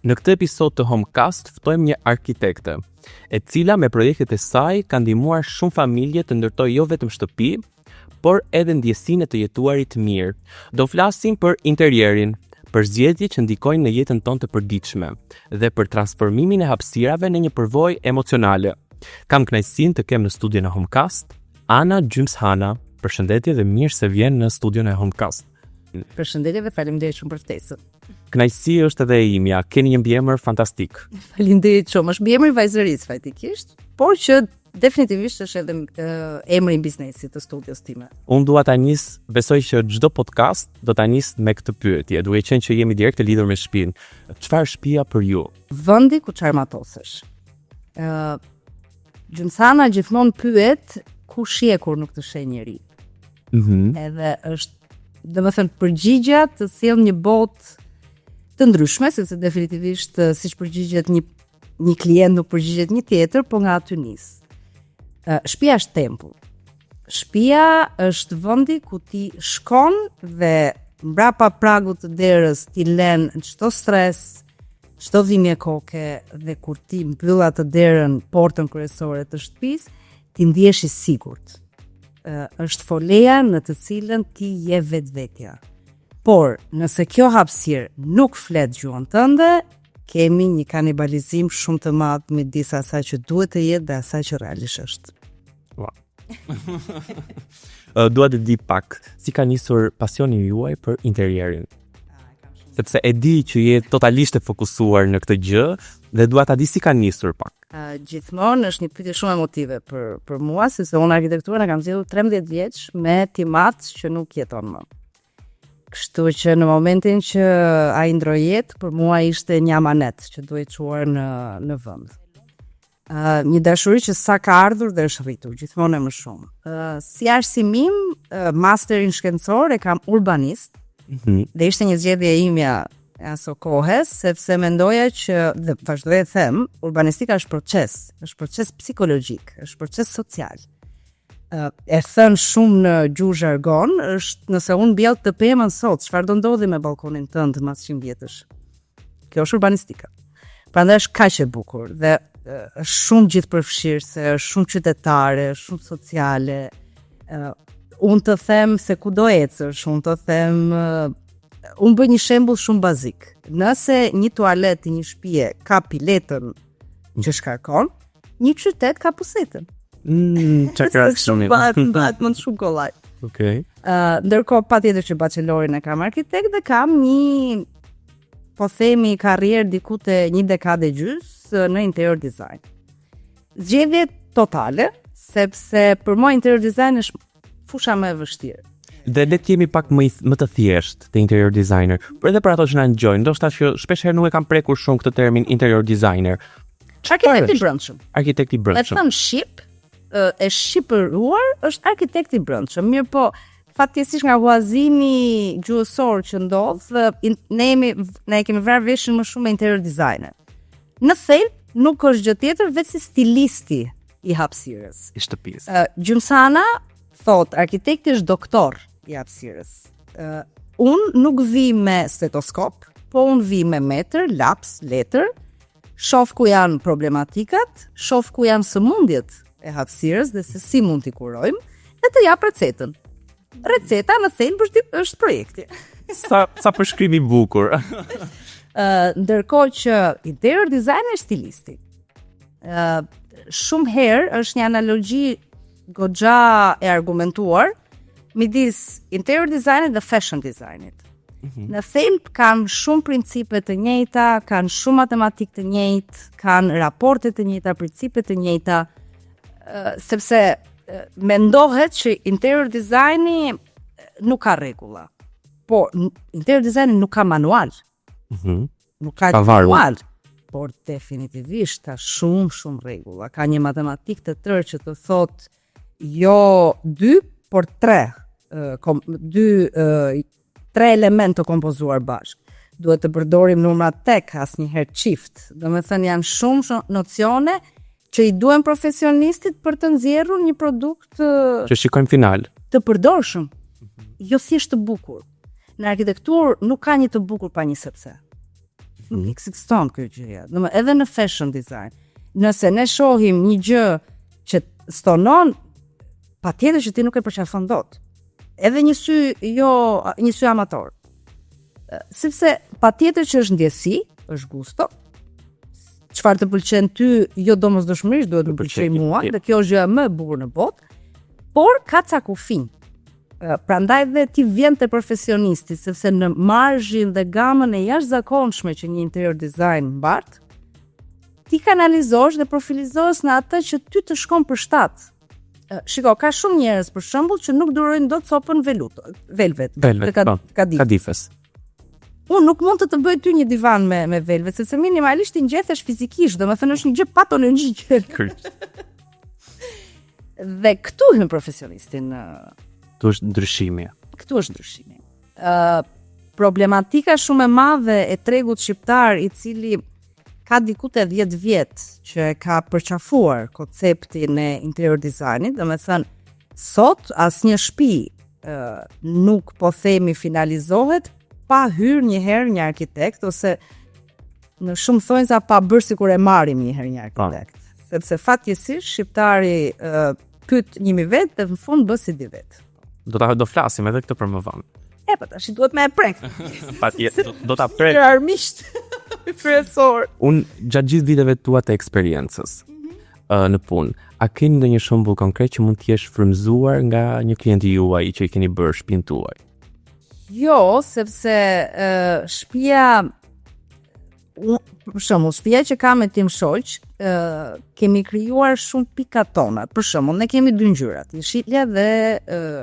Në këtë episod të Homecast ftojmë një arkitekte, e cila me projektet e saj ka ndihmuar shumë familje të ndërtojë jo vetëm shtëpi, por edhe ndjesinë të jetuarit mirë. Do flasim për interierin, për zgjedhje që ndikojnë në jetën tonë të përditshme dhe për transformimin e hapësirave në një përvojë emocionale. Kam kënaqësinë të kem në studion e Homecast Ana Gjymshana. Përshëndetje dhe mirë se vjen në studion e Homecast. Përshëndetje dhe faleminderit shumë për ftesën. Kënaqësi është edhe e imja. Keni një mbiemër fantastik. Faleminderit shumë. Është mbiemri vajzërisë faktikisht, por që definitivisht është edhe emri i biznesit të studios time. Unë dua ta nis, besoj që çdo podcast do ta nis me këtë pyetje, duke qenë që jemi direkt të lidhur me shtëpinë. Çfarë është shtëpia për ju? Vendi ku çarmatosesh. Gjymshana gjithmonë pyet ku shie kur nuk të sheh njeri. Edhe është, domethënë, përgjigja të sjell një botë të ndryshme, sepse definitivisht siç përgjigjet një klient nuk përgjigjet një tjetër, po nga aty nis. Shtëpia është tempull. Shtëpia është vendi ku ti shkon dhe mbrapa pragut të derës ti lën çdo stres, çdo dhimbje koke, dhe kur ti mbyll atë derën, portën kryesore të shtëpisë, ti ndihesh i sigurt. Është foleja në të cilën ti je vetvetja. Por, nëse kjo hapësirë nuk flet gjuhën tënde, kemi një kanibalizim shumë të madh midis asaj që duhet të jetë dhe asaj që realisht është. Wow. Dua të di pak si ka nisur pasioni juaj për interierin. Sepse e di që je totalisht e fokusuar në këtë gjë dhe dua ta di si ka nisur pak. Gjithmonë është një pyetje shumë emotive për mua, sepse unë arkitekturën e kam zgjedhur 13 vjeç me timat që nuk jeton më. Kështu që në momentin që ai ndroi jetë, për mua ishte një amanet që duhet çuar në vend. Një dashuri që sa ka ardhur dhe është rritur gjithmonë më shumë. Si arsimim, masterin shkencor e kam urbanist. Dhe ishte një zgjedhje e imja aso kohes, sepse mendoja që, dhe vazhdoj të them, urbanistika është proces psikologjik, është proces social. E thënë shumë në gjuhë zhargon, është nëse unë bjell të pemën sot, çfarë do ndodhi me balkonin tënd mas 100 vjetësh. Kjo është urbanistika. Prandaj është kaq e bukur dhe është shumë gjithëpërfshirëse, është shumë qytetare, është shumë sociale. Unë të them se kudo ecësh, unë të them, unë bëj një shembull shumë bazik. Nëse një tualet i një shtëpie ka piletën që shkarkon, një qytet ka pusetën. Shumë mund shumë kollaj. Okay. Ndërkohë patjetër që bachelorin e kam arkitekt dhe kam një, po themi, karrierë diku te 1 dekadë e gjys në interior design. Zgjedhje totale, sepse për mua interior design është fusha më e vështirë. Dhe le të jemi pak më të thjesht te interior designer. Por edhe për ato që na ngjojnë, ndoshta që shpesh herë nuk e kam prekur shumë këtë termin interior designer. Arkitekti brendshëm. Arkitekti brendshëm. E thon shqip, e shqipëruar është arkitekti brendshëm. Mirë po, fatkeqësisht nga huazimi gjuhësor që ndodh, ne e kemi vrarë veshin më shumë me interior designer. Në thelb nuk është gjë tjetër veç si stilisti i hapësirës. I shtëpisë. Gjymshana thot, arkitekti është doktor i hapësirës. Unë nuk vi me stetoskop, po unë vi me metër, laps, letër, shoh ku janë problematikat, shoh ku janë sëmundjet e hapësirës dhe se si mund t'i kurojmë, dhe të jap recetën. Receta në thelb është projekti. Sa përshkrim i bukur. Ndërkohë që interior design është stilisti. Shumë herë është një analogji goxha e argumentuar midis interior designit dhe fashion designit. Në thelb kanë shumë principe të njëjta, kanë shumë matematikë të njëjtë, kanë raporte të njëjta, principe të njëjta, sepse mendohet që interior designi nuk ka rregulla. Po interior designi nuk ka manual. Nuk ka manual, por definitivisht ka shumë rregulla. Ka një matematikë të tërë që të thotë jo 2, por 3. 3 element të kompozuar bashk. Duhet të përdorim numra tek, asnjëherë çift. Domethënë janë shumë nocione që i duhen profesionistit për të nxjerrur një produkt që shikojmë final. Të përdorshëm. Jo thjesht të bukur. Në arkitekturë nuk ka një të bukur pa një sepse. Nuk ekziston kjo gjë. Domethënë edhe në fashion design. Nëse ne shohim një gjë që stonon, patjetër që ti nuk e përqafon dot. Edhe një sy amator. Sepse patjetër që është ndjesi, është gusto. Çfarë të pëlqen ty, jo domosdoshmërisht duhet të pëlqejë mua, dhe kjo është gjëja më e bukur në botë, por ka ca kufij. Prandaj dhe ti vjen te profesionisti, sepse në marzhin dhe gamën e jashtëzakonshme që një interior design mbart, ti kanalizosh dhe profilizohesh në atë që ty të shkon për shtat. Shiko, ka shumë njerëz për shembull që nuk durojnë dot copën velvet. Kadifes. Unë nuk mund të bëj ty një divan me velvet, sepse minimalisht i ngjethesh fizikisht, domethënë është një gjë patologjike. Dhe këtu hyn profesionistin. Këtu është ndryshimi. Problematika shumë e madhe e tregut shqiptar, i cili ka diku te 10 vjet që e ka përqafuar konceptin e interior designit, domethënë sot asnjë shtëpi nuk po themi finalizohet pa hyrë një herë një arkitekt, ose në shumë thonjza pa bërë sikur e marrim një herë një arkitekt. Sepse fatkeqësisht shqiptari pyet 1000 vet dhe në fund bë si 10 vet. Do flasim edhe këtë për më vonë. Po tash duhet me e prek. Patjetër, do ta prek. Armisht. Profesor. Unë gjatë gjithë viteve tua të eksperiencës në punë, a keni ndonjë shembull konkret që mund të jesh frymzuar nga një klient i juaj që i keni bërë shtëpinë tuaj? Jo, sepse shtëpia, për shembull, shtëpia që kam me tim shoq, kemi krijuar shumë pika tona. Për shembull, ne kemi 2 ngjyrat, jeshilja dhe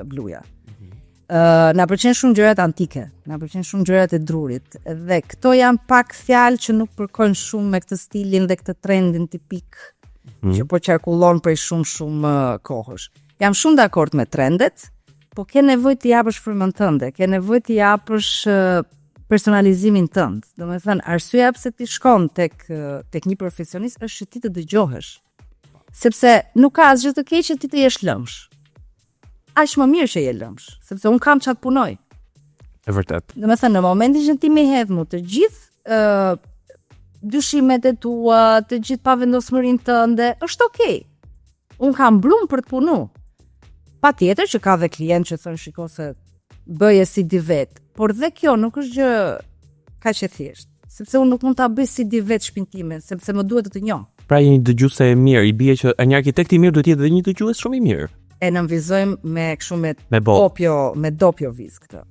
bluja. Na pëlqen shumë gjërat antike, na pëlqen shumë gjërat e drurit, dhe këto janë pak fjalë që nuk përkojnë shumë me këtë stilin dhe këtë trendin tipik që po qarkullon prej shumë kohësh. Jam shumë dakord me trendet, po ke nevojë të japësh frymën tënde, ke nevojë të japësh personalizimin tënd. Domethënë, arsyeja pse ti shkon tek një profesionist është që ti të dëgjohesh. Sepse nuk ka asgjë të keq që ti të jesh lëmsh. Aq më mirë që je lëmsh, sepse un kam çat punoj. E vërtet. Domethënë, në momentin që ti më hedh mu të gjithë dyshimet e tua, të gjithë pavendosmërinë tënde, është okay. Un kam blum për të punu. Patjetër që ka dhe klient që thon shiko se bëje si di vet, por dhe kjo nuk është gjë kaq e thjeshtë, sepse un nuk mund ta bëj si di vet shtëpinë time, sepse më duhet të njoh. Pra je një dëgjuese e mirë, i bie që një arkitekt i mirë duhet të jetë edhe një dëgjues shumë i mirë. E nënvizojmë me kështu me dopjo viz këtë.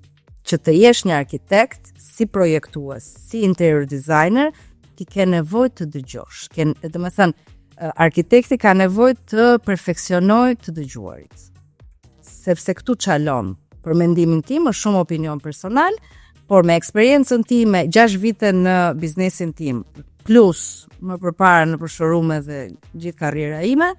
Që të jesh një arkitekt, si projektues, si interior designer, ti ke nevojë të dëgjosh. Domethënë, arkitekti ka nevojë të perfeksionojë të dëgjuarit. Sepse këtu çalon. Për mendimin tim, është shumë opinion personal, por me eksperiencën time, 6 vite në biznesin tim, plus më përpara në showroom dhe gjithë karriera ime,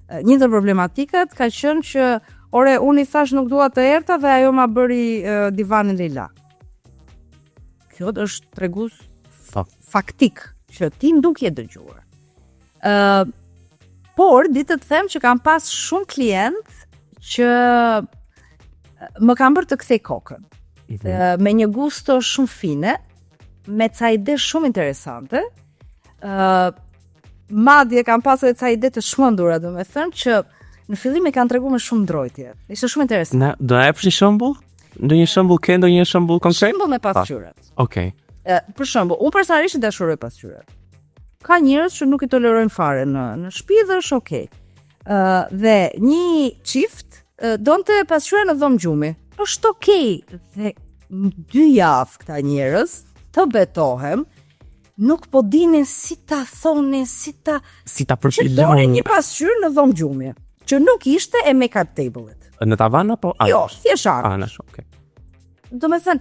një të problematikat ka qenë që unë i thash nuk dua të erta dhe ajo ma bëri divanin lila. Kjo është tregues faktik që ti nuk je dëgjuar. Por ditë të them që kam pas shumë klient që më kanë bërë të kthej kokën. Me një gusto shumë fine, me ca ide shumë interesante. Madje kam pasur ca ide të shmendura, domethënë që në fillim e kanë treguar me shumë ndrojtje. Ishte shumë interesante. Do na japësh një shembull? Ndonjë shembull konkret? Shembull me pasqyrat. Okej. Për shembull, unë personalisht dashuroj pasqyrat. Ka njerëz që nuk i tolerojnë fare në shtëpi dhe është okay. Dhe një çift donte pasqyra në dhomë gjumi. Është okay. Dhe 2 javë këta njerëz të betohem, nuk po dinin si ta thonin, si ta përfiloni një pasqyrë në dhomë gjumi, që nuk ishte e make-up table-it. Në tavan apo anash? Jo, thjesht anash, okay. Domethënë,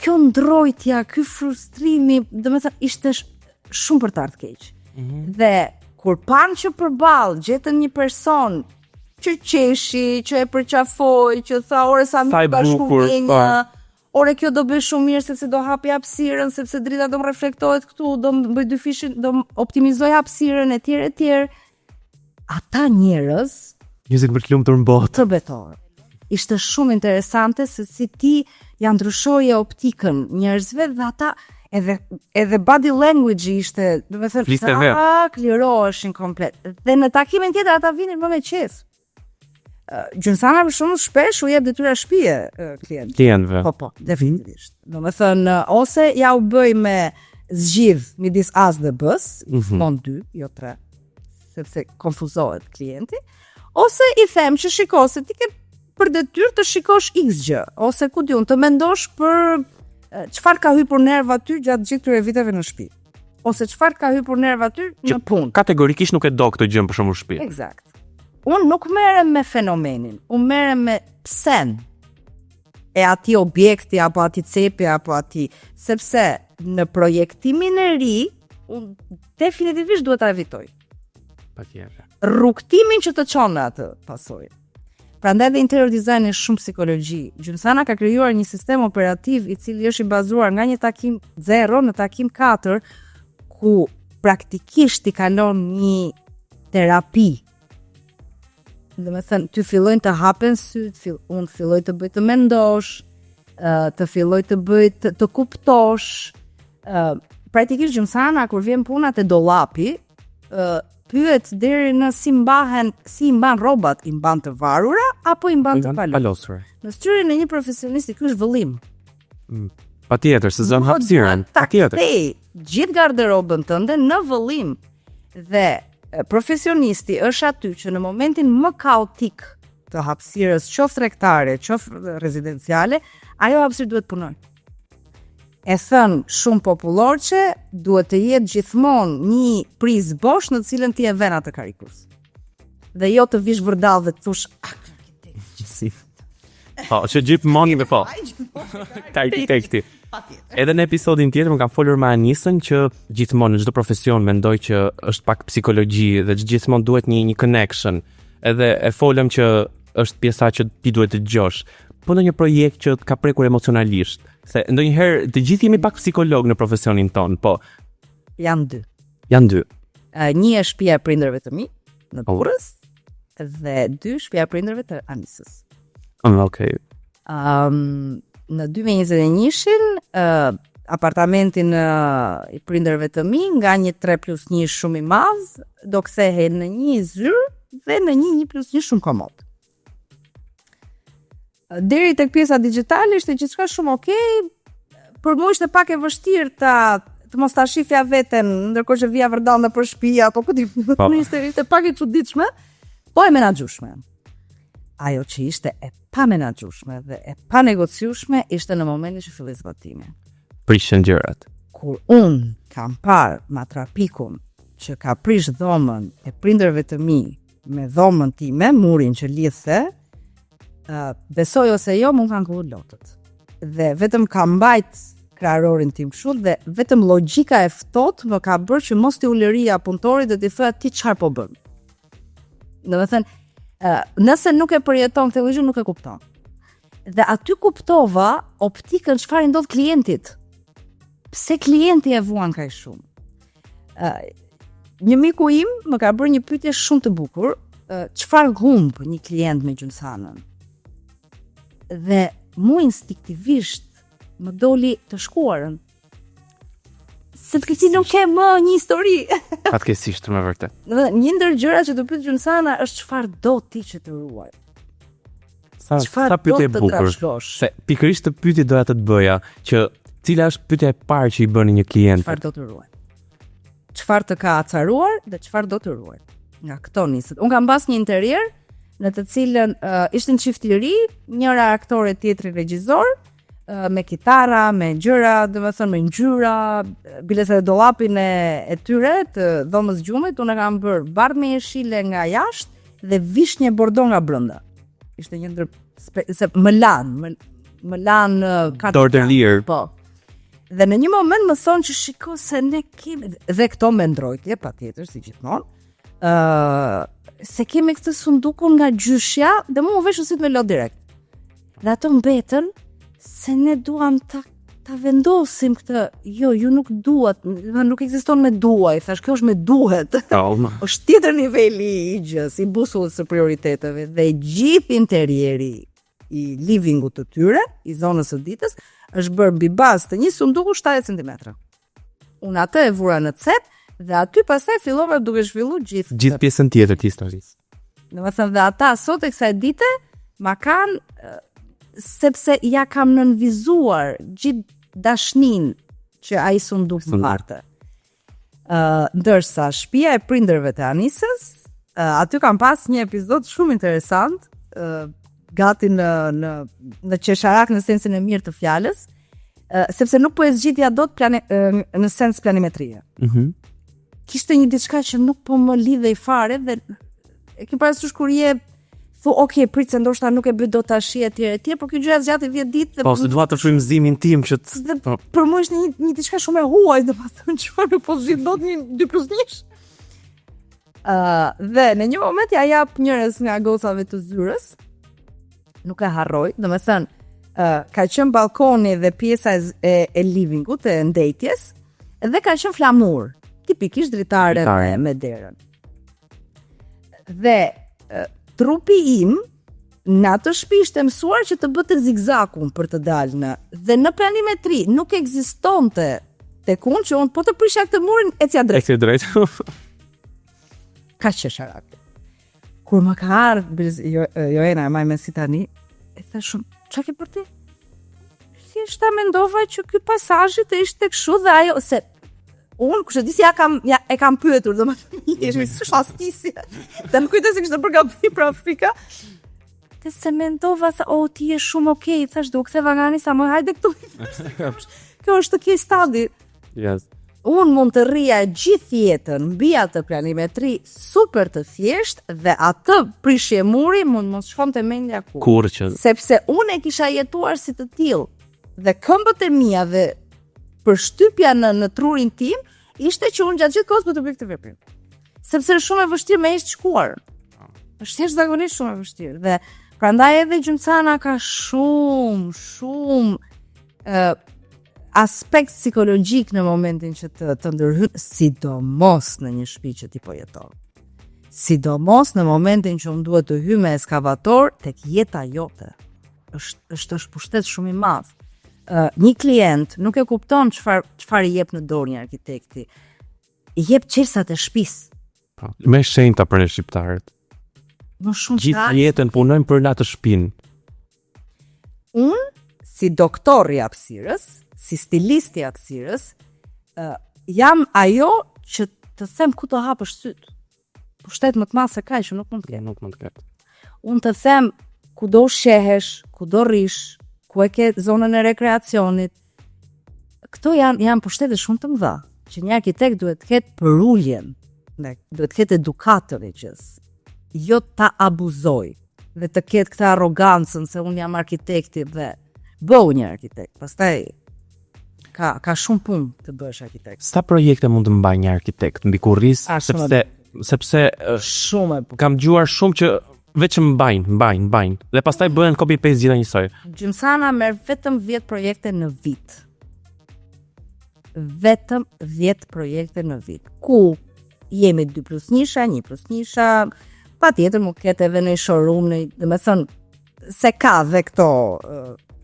kjo ndrojtja, ky frustrimi, domethënë ishte shumë për të ardhur keq. Dhe kur pan që përballë gjetën një person që qeshi, që e përqafoi, që tha ore sa më bashkëpunja, ore kjo do bëj shumë mirë sepse do hapi hapësirën, sepse drita do më reflektohet këtu, do më bëj dyfishin, do më optimizoj hapësirën etj. Ata njerëz njëzë për të lumtur në botë. Të betohen. Ishte shumë interesante se si ti ja ndryshoje optikën njerëzve dhe ata edhe body language ishte, do të thënë, kliroheshin komplet. Dhe në takimin tjetër ata vinin më me qejf. Gjysana për shumë shpesh u jep detyra shtëpie klientëve. Po, definitivisht. Do të thënë, ose ja u bëj me zgjidh midis As dhe B-s, mon 2, jo 3, sepse konfuzohet klienti, ose i them që shiko se ti ke për detyrë të shikosh X gjë, ose ku diun të mendosh për çfarë ka hyrë për nerv aty gjatë gjithë këtyre viteve në shtëpi. Ose çfarë ka hyrë për nerv aty në punë. Kategorikisht nuk e do këtë gjë për shembull shtëpi. Eksakt. Unë nuk merrem me fenomenin, unë merrem me psen e ati objekti, apo ati cepi, apo ati, sepse në projektimin e ri, unë definitivisht duhet ta evitoj. Patjetër. Rrugtimin që të çon në atë pasojë. Prandaj dhe interior design është shumë psikologji. Gjysana ka krijuar një sistem operativ i cili është i bazuar nga një takim 0 në takim 4, ku praktikisht i kalon një terapi. Dhe me thënë, ty fillojnë të hapen syt, unë filloj të bëj të mendosh, të filloj të bëj të kuptosh. Praktikisht gjymsana, kur vjen punat e dollapi, pyet deri në si i mban rrobat, i mban të varura, apo i mban të palosura. Në styrin e një profesionisti, ky është vëllim. Patjetër, se zon hapësirën. Patjetër. Gjithë garderobën tënde në vëllim. Dhe profesionisti është aty që në momentin më kaotik të hapësirës, qoftë tregtare, qoftë rezidenciale, ajo hapësirë duhet punoj. E thënë shumë popullor që duhet të jetë gjithmonë një prizë bosh në cilën ti e vën atë karikus. Dhe jo të vish vërdall dhe të thush Po, që gjithmonë me po. Të arkitekti. Edhe në episodin tjetër më kam folur me Anisën që gjithmonë në çdo profesion mendoj që është pak psikologji dhe gjithmonë duhet një connection. Edhe e folëm që është pjesa që ti duhet të dëgjosh. Po në një projekt që ka prekur emocionalisht, se ndonjëherë të gjithë jemi pak psikolog në profesionin ton, po janë 2. Një është shtëpia e prindërve të mi në Durrës dhe 2 shtëpia e prindërve të Anisës. Okay. Në 2021-shin apartamentin i prindërve të mi nga një 3+1 shumë i madh do kthehej në një zyrë dhe në një 1+1 shumë komod. Deri tek pjesa digjitale ishte gjithçka shumë okay, por mua ishte pak e vështirë të mos ta shifja veten ndërkohë që vija vërdall nëpër shtëpi apo ku di. Ishte pak e çuditshme, po e menaxhueshme. Ajo që ishte e pa menaxhueshme dhe e pa negociueshme ishte në momentin që filloi zbatimi. Prishën gjërat. Kur unë kam parë matrapikun që ka prish dhomën e prindërve të mi me dhomën time, murin që lidhte, besoj ose jo, mund kanë kullur lotët. Dhe vetëm ka mbajt kraharorin tim kështu dhe vetëm logjika e ftohtë më ka bërë që mos t'i ulëria punëtorit dhe t'i thoya ti çfarë po bën. Domethënë, nëse nuk e përjeton këtë gjë, nuk e kupton. Dhe aty kuptova optikën çfarë ndodh klientit. Pse klienti e vuan kaq shumë. Një miku im më ka bërë një pyetje shumë të bukur, çfarë humb një klient me gjymsanën. Dhe mu instinktivisht më doli të shkuarën. Sepse ti nuk ke më një histori. Fatkeqësisht me vërtet. Një ndër gjërat që të pyet gjymsana është çfarë do ti që të ruaj. Sa pyetje e bukur. Se pikërisht të pyetje doja të bëja që cila është pyetja e parë që i bën një klient? Çfarë do të ruaj? Çfarë të ka acaruar dhe çfarë do të ruaj? Nga këto niset. Unë kam pas një interier në të cilën ishte një çift i ri, njëra aktore, tjetri regjisor, me kitara, me gjëra, domethënë me ngjyra, biletet e dollapin e tyre të dhomës gjumit, unë kam bërë bardhë me jeshile nga jashtë dhe vishnje bordo nga brenda. Ishte një ndër se më lan Dorderlier. Po. Dhe në një moment më thonë që shiko se ne kemi dhe këto me ndrojtje patjetër si gjithmonë. Se kemi këtë sundukun nga gjyshja dhe mu vesh usit me lot direkt. Dhe ato mbetën se ne duam ta vendosim këtë, jo, ju nuk duat, nuk ekziston me duaj, thash, kjo është me duhet. Është tjetër niveli i gjës, i busullës së prioriteteve dhe gjithë interieri i livingut të tyre, i zonës së ditës, është bërë mbi bazë të një sunduku 70 cm. Unë atë e vura në cep dhe aty pastaj fillova duke zhvilluar gjithë pjesën tjetër të historisë. Domethënë dhe ata sot e kësaj dite ma kanë sepse ja kam nënvizuar gjithë dashnin që ai sunduk më hartë. Ndërsa shtëpia e prindërve të Anisës, aty kam pas një epizod shumë interesant, gati në qesharak në sensin e mirë të fjalës, sepse nuk po e zgjidhja dot në sens planimetrie. Kishte një diçka që nuk po më lidhej fare dhe e ke parasysh kur je thu, okay, prit se ndoshta nuk e bëj dot tash etj, por kjo gjëja zgjati 10 ditë dhe po se dua të frymëzimin tim që për mua është një diçka shumë e huaj, domethënë çfarë nuk po zgjidh dot një 2+1. Dhe në një moment ja jap njërës nga gocave të zyrës, nuk e harroj, domethënë ka qenë balkoni dhe pjesa e livingut, e ndetjes, dhe ka qenë flamur, tipikisht dritare me derën. Dhe trupi im në atë shtëpi ishte mësuar që të bëte zigzakun për të dalë në, dhe në planimetri nuk ekzistonte tek unë që unë po të prisha këtë murin ecja drejt. Ka qesharak. Kur më ka ardhur Joena e maj me si tani, e thashun, çka ke për ti? Thjesht ta mendova që ky pasazhi të ishte kështu dhe ajo se unë kush e di si e kam pyetur, domethënë është shastisi. Dhe më kujtoj se kishte bërë gabim për Afrika. Dhe se mendova ti je shumë okay, thash do u ktheva nga Anisa, më hajde këtu. Kjo është case study. Yes. Unë mund të rria gjithë jetën mbi atë planimetri super të thjesht dhe atë prishje muri mund mos shkonte mendja kur. Sepse unë e kisha jetuar si të tillë. Dhe këmbët e mia dhe përshtypja në trurin tim ishte që unë gjatë gjithë kohës po të bëj këtë veprim. Sepse është shumë e vështirë me ishte shkuar. Është thjesht zakonisht shumë e vështirë dhe prandaj edhe gjymcana ka shumë aspekt psikologjik në momentin që të ndërhyn, sidomos në një shtëpi që ti po jeton. Sidomos në momentin që unë duhet të hyj me eskavator tek jeta jote. Është pushtet shumë i madh. Një klient nuk e kupton çfarë i jep në dorë një arkitekti. I jep çelësat e shtëpisë. Me shenjta për ne shqiptarët. Më shumë gjithë jetën punojmë për atë shtëpinë. Unë si doktor i hapësirës, si stilist i hapësirës, jam ajo që të them ku të hapësh syt. Pushtet më të madh se kaq që nuk mund të ketë. Unë të them ku do shehesh, ku do rish, ku e ke zonën e rekreacionit. Këto janë pushtete shumë të mëdha, që një arkitekt duhet të ketë për ulljen, duhet të ketë edukatën e gjës, jo ta abuzoj, dhe të ketë këtë arrogancën se unë jam arkitekti dhe bëu një arkitekt. Pastaj ka shumë punë të bësh arkitekt. Sa projekte mund të mbaj një arkitekt mbi kurriz, sepse shumë kam dëgjuar shumë që vetëm mbajnë dhe pastaj bëhen copy paste gjithë njësoj. Gjymsana merr vetëm 10 projekte në vit. Vetëm 10 projekte në vit. Ku jemi 2+1, 1+1, patjetër mund ketë edhe në showroom, domethënë se ka dhe këto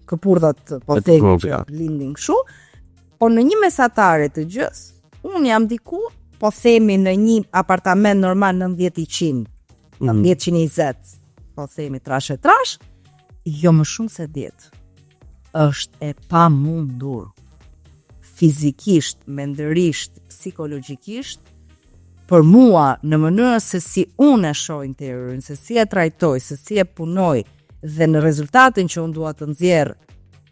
këpurdhat po themi që lindin kështu, por në një mesatare të gjës, unë jam diku, po themi në një apartament normal 90-100. 120, po themi trash, jo më shumë se 10. Është e pamundur. Fizikisht, mendërisht, psikologjikisht, për mua në mënyrën se si unë e shoh interiorin, se si e trajtoj, se si e punoj dhe në rezultatin që unë dua të nxjerr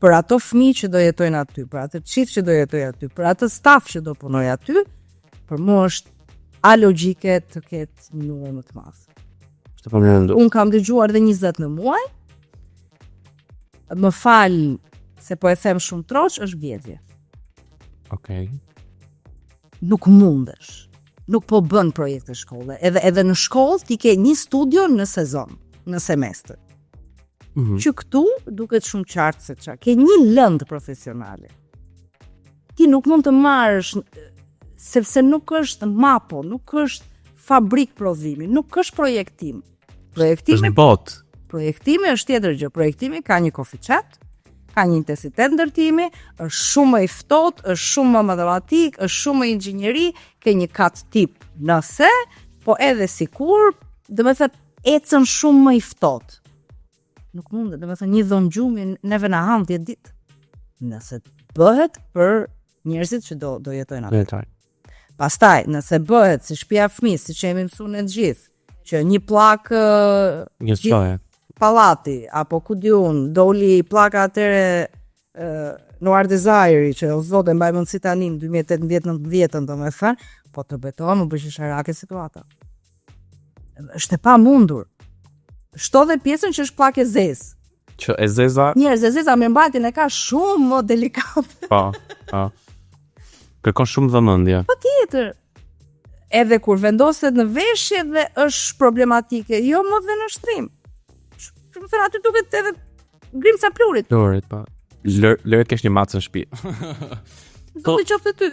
për ato fëmijë që do jetojnë aty, për atë çift që do jetojë aty, për atë staf që do punoj aty, për mua është alogjike të ketë një numër më të madh. Unë kam dëgjuar dhe 20 në muaj. Më fal se po e them shumë troç, është vjedhje. Okej. Nuk mundesh. Nuk po bën projekte shkolle. Edhe në shkollë ti ke një studio në sezon, në semestër. Që këtu duket shumë qartë se çka. Ke një lëndë profesionale. Ti nuk mund të marrësh sepse nuk është mapo, nuk është fabrik prodhimi, nuk është projektim. Projektimi është bot. Projektimi është tjetër gjë. Projektimi ka një koeficient, ka një intensitet ndërtimi, është shumë më i ftohtë, është shumë më matematik, është shumë më inxhinieri, ke një kat tip. Nëse, po edhe sikur, domethënë ecën shumë më i ftohtë. Nuk mundet, domethënë një dhomë gjumi neve na han 10 ditë. Nëse bëhet për njerëzit që do jetojnë aty. Pastaj, nëse bëhet si shtëpia e fëmijës, siç jemi mësuar ne të gjithë, që një pllakë Një çoje. pallati apo ku di unë, doli pllaka atëre Noir Desire që o zotë mbaj mendsi tani në 2018-19 domethënë, po të betohem më bësh sharake situata. Është e pamundur. Shto dhe pjesën që është pllakë e zezë. Që e zeza, Njerëz e zeza me mbajtjen e ka shumë më delikate. po. Kërkon shumë vëmendje. Patjetër. Edhe kur vendoset në veshje dhe është problematike, jo më dhe në shtrim. Më thënë, aty duket edhe grimca plurit. Plurit, po. Lëret kesh një macë në shtëpi. Zotë qoftë ty.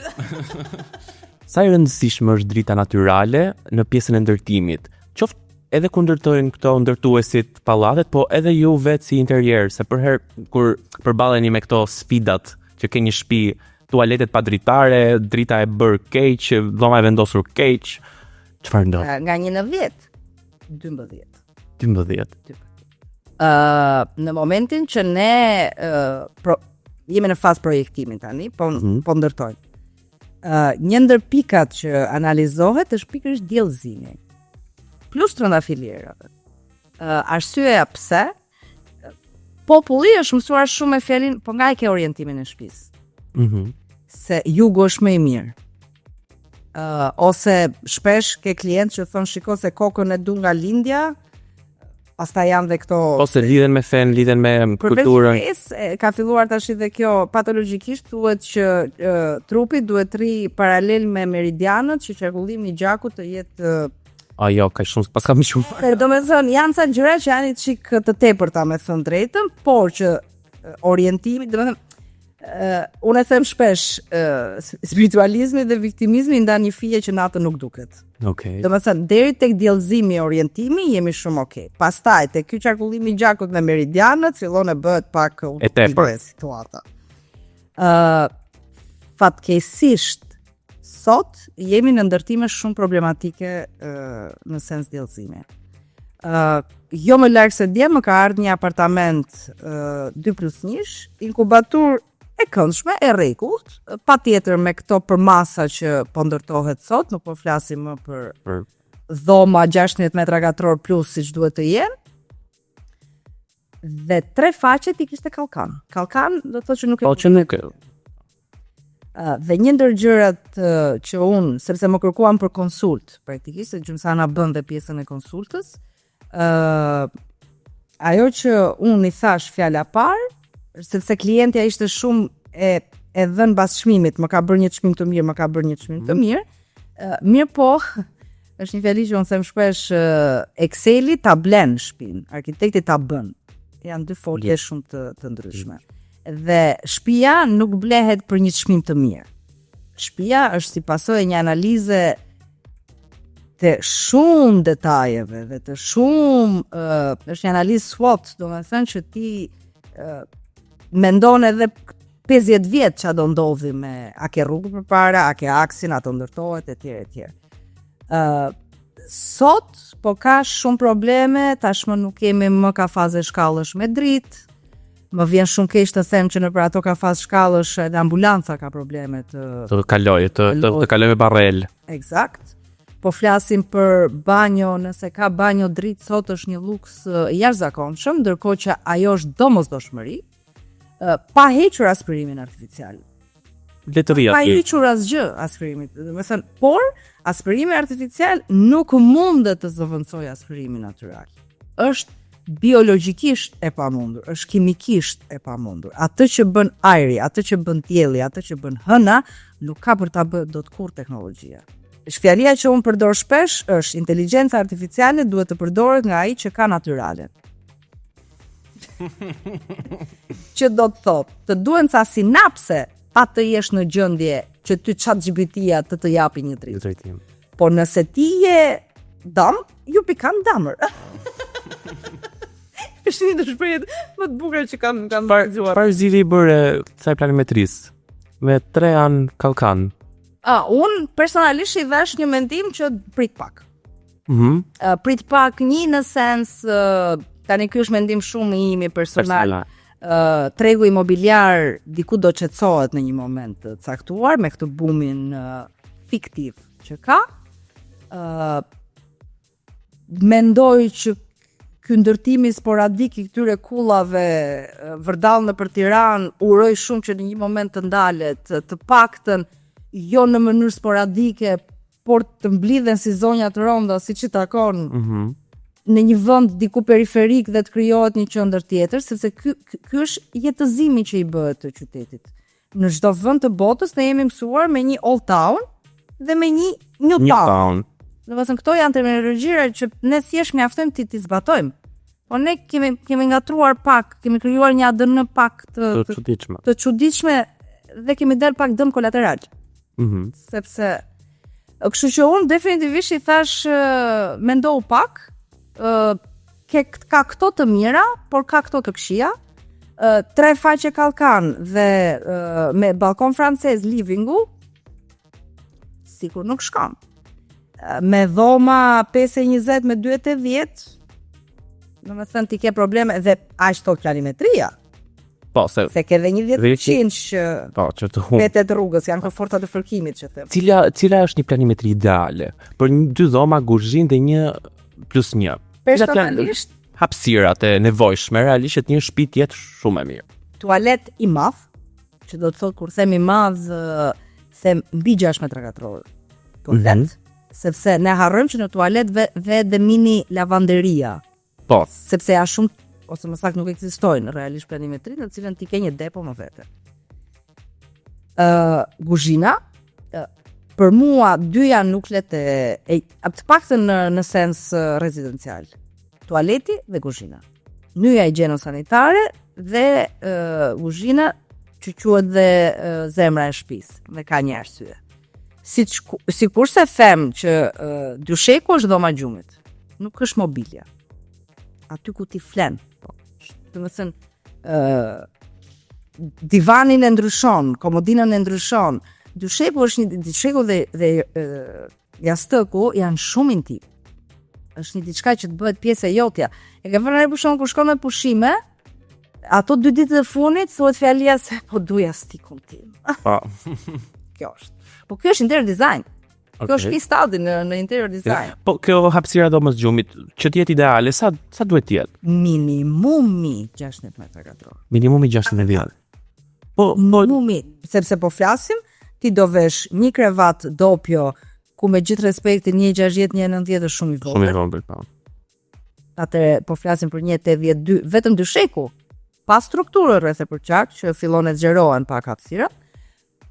Sa e rëndësishme është drita natyrale në pjesën e ndërtimit? Qoftë edhe kur ndërtojnë këto ndërtuesit pallatet, po edhe ju vetë si interier, se për herë kur përballeni me këto sfidat që ke një shtëpi, tualetet pa dritare, drita e bërë keq, dhoma e vendosur keq, çfarë ndodh? Nga 1 në 10, 12. 12. Në momentin që ne jemi në fazë projektimi tani, po ndërtojmë. Një ndër pikat që analizohet është pikërisht diellëzimi. Plus trëndafilierave. Arsyeja pse? Populli është mësuar shumë me fjalin, po nga e ke orientimin e shtëpisë. Se jugu është më i mirë. Ose shpesh ke klient që thonë shiko se kokën e du nga lindja, pastaj janë dhe këto Ose lidhen me fen, lidhen me kulturën. Ka filluar tash dhe kjo patologjikisht thuhet që trupi duhet rri paralel me meridianët që qarkullimi i gjakut të jetë Ajo, ka shumë, pas ka më shumë. do me thënë, janë ca gjëra që janë çik të tepërta me thënë drejtën, por që orientimi, do me thënë, unë e them shpesh, spiritualizmi dhe viktimizmi ndan një fije që natën nuk duket. Okay. Do me thënë, deri tek diellëzimi e orientimi jemi shumë okay. Pastaj tek ky qarkullimi i gjakut me meridianët fillon e bëhet pak e tepër situata. Fatkeqësisht sot jemi në ndërtime shumë problematike në sens diellëzimi. Jo më larg se dje më ka ardhur një apartament 2+1, inkubator e këndshme, e rregullt, patjetër me këto përmasa që po ndërtohet sot, nuk po flasim më për dhoma 16 metra katror plus siç duhet të jenë. Dhe 3 faqet i kishte kallkan. Kallkan do të thotë që nuk e Po që nuk dhe një ndër gjërat që unë, sepse më kërkuan për konsult, praktikisht, se gjymsana bën dhe pjesën e konsultës, ajo që unë i thash fjala parë, sepse klientja ishte shumë e dhënë pas çmimit, më ka bërë një çmim të mirë, më ka bërë një çmim të mirë. Mirë po, është një fjali që unë them shpesh, Exceli ta blen shtëpinë, arkitekti ta bën. Janë dy folje shumë të ndryshme. Dhe shtëpia nuk blehet për një çmim të mirë. Shtëpia është si pasojë një analize të shumë detajeve dhe të shumë është një analizë SWOT, domethënë që ti mendon edhe 50 vjet ç'a do ndodhi me a ke rrugë përpara, a ke aksin, a do ndërtohet etj. Sot po ka shumë probleme, tashmë nuk kemi më kafaze shkallësh me dritë. Më vjen shumë keq të them që nëpër ato kafazë shkallësh edhe ambulanca ka probleme të kalojë, të kalojë me barrel. Eksakt. Po flasim për banjo, nëse ka banjo dritë sot është një luks i jashtëzakonshëm, ndërkohë që ajo është domosdoshmëri, pa hequr aspirimin artificial. Letëria. Pa hequr asgjë aspirimit. Domethënë, por aspirimi artificial nuk mundet të zëvendësojë aspirimin natyral. Është biologjikisht e pamundur, është kimikisht e pamundur. Atë që bën ajri, atë që bën dielli, atë që bën hëna, nuk ka për ta bërë dot kur teknologjia. Shfjalia që unë përdor shpesh është inteligjenca artificiale duhet të përdoret nga ai që ka natyralen. Që do të thotë, të duhen ca sinapse pa të jesh në gjendje që ty ChatGPT-ja të japi një drejtim. Po nëse ti je dam, you become dumber. Është një të shprehjet më të bukura që kam dëgjuar. Çfarë zili bërë kësaj planimetrisë? Me 3 anë kallkan. Unë personalisht i vesh një mendim që prit pak. Prit pak një në sens, tani ky është mendim shumë i imi personal. Tregu imobiliar diku do qetësohet në një moment të caktuar me këtë bumin fiktiv që ka. Mendoj që ky ndërtimi sporadik i këtyre kullave vërdall nëpër Tiranë uroj shumë që në një moment të ndalet, të paktën jo në mënyrë sporadike, por të mblidhen si zonja të ronda siç i takon. Në një vend diku periferik dhe të krijohet një qendër tjetër, sepse ky është jetëzimi që i bëhet të qytetit. Në çdo vend të botës ne jemi mësuar me një old town dhe me një new town. Domethënë këto janë terminologjira që ne thjesht mjaftojmë ti zbatojmë. Po ne kemi ngatruar pak, kemi krijuar një ADN pak të çuditshme dhe kemi dalë pak dëm kolateral. Sepse kështu që unë definitivisht i thash mendoj pak, ka këto të mira, por ka këto të këqija. 3 faqe kallkan dhe me balkon francez livingu sikur nuk shkon. Me dhoma 5.20 me 2.80, domethënë ti ke probleme dhe aq to planimetria. Po, se ke edhe një 10% që të humb. Petet rrugës janë komforta të fërkimit që them. Cila është një planimetri ideale për 2 dhoma, kuzhinë dhe 1+1? Personalisht hapësirat e nevojshme, realisht që një shtëpi të jetë shumë e mirë. Tualet i madh, që do të thotë kur them i madh, them mbi 6 metra katror. Tualet. Sepse ne harrojmë që në tualet dhe mini lavanderia. Po. Sepse janë shumë, ose më saktë nuk ekzistojnë realisht planimetri në cilën ti ke një depo më vete. Kuzhina, për mua 2 janë nuklet të paktën në sens rezidencial. Tualeti dhe kuzhina. Nyja higjieno-sanitare dhe kuzhina që quhet dhe zemra e shtëpisë dhe ka një arsye. Sikurse them që dysheku është dhoma gjumit, nuk është mobilja. Aty ku ti flen. Domethënë divanin e ndryshon, komodinën e ndryshon. Dysheku dhe jastëku janë shumë intim. Është një diçka që të bëhet pjesë e jotja. E ke vënë për shkak kur shkon me pushime, ato 2 ditë të fundit thuhet fjalia se po duja stikun tim. Po. Kjo është. Po kjo është interior design. Kjo është case study në interior design. Po kjo hapësira dhomës gjumit, që të jetë ideale, sa duhet të jetë? Minimumi 16 metra katror. Minimumi 16 metra. Po minimumi, sepse po flasim, ti do vesh një krevat dopjo ku me gjithë respektin 1.60, 1.90 është shumë i vogël. Shumë i vogël, po. Atëherë po flasim për 1.82, vetëm dysheku, pa strukturë rreth e përqak që fillon e zgjerohen pak hapësirat.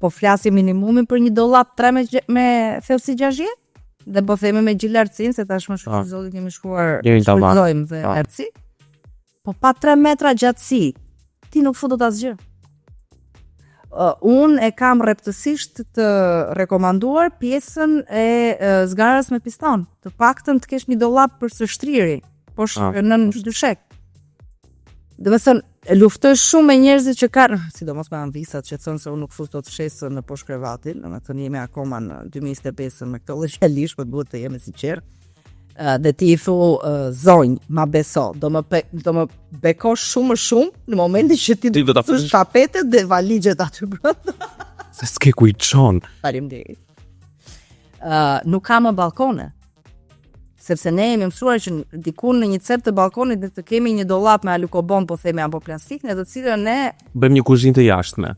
Po flasim minimumin për një dollap 3 me thellësi 60 dhe po themi me gjilartësinë se tashmë shumë zoti kemi shkuar shfrytëzojmë dhe erci. Po pa 3 metra gjatësi, ti nuk futet asgjë. Unë e kam rreptësisht të rekomanduar pjesën e zgarës me piston. Të paktën të kesh një dollap për së shtriri, poshtë nën dyshek. Domethënë luftoj shumë me njerëzit që kanë, sidomos me anvisat që thonë se unë nuk fus dot fshesën në poshtë krevatin, domethënë jemi akoma në 2025 me këto lëshalish, po duhet të jemi sinqert. Dhe ti i thu zonj, ma beso, do më beko shumë në momentin që ti do të fush tapetet dhe valigjet aty brenda. Se s'ke ku i çon. Faleminderit. Nuk ka më balkone. Sepse ne jemi mësuar që diku në një cep të balkonit ne të kemi një dollap me alukobond, po themi apo plastik, në të cilën ne bëjmë një kuzhinë të jashtme.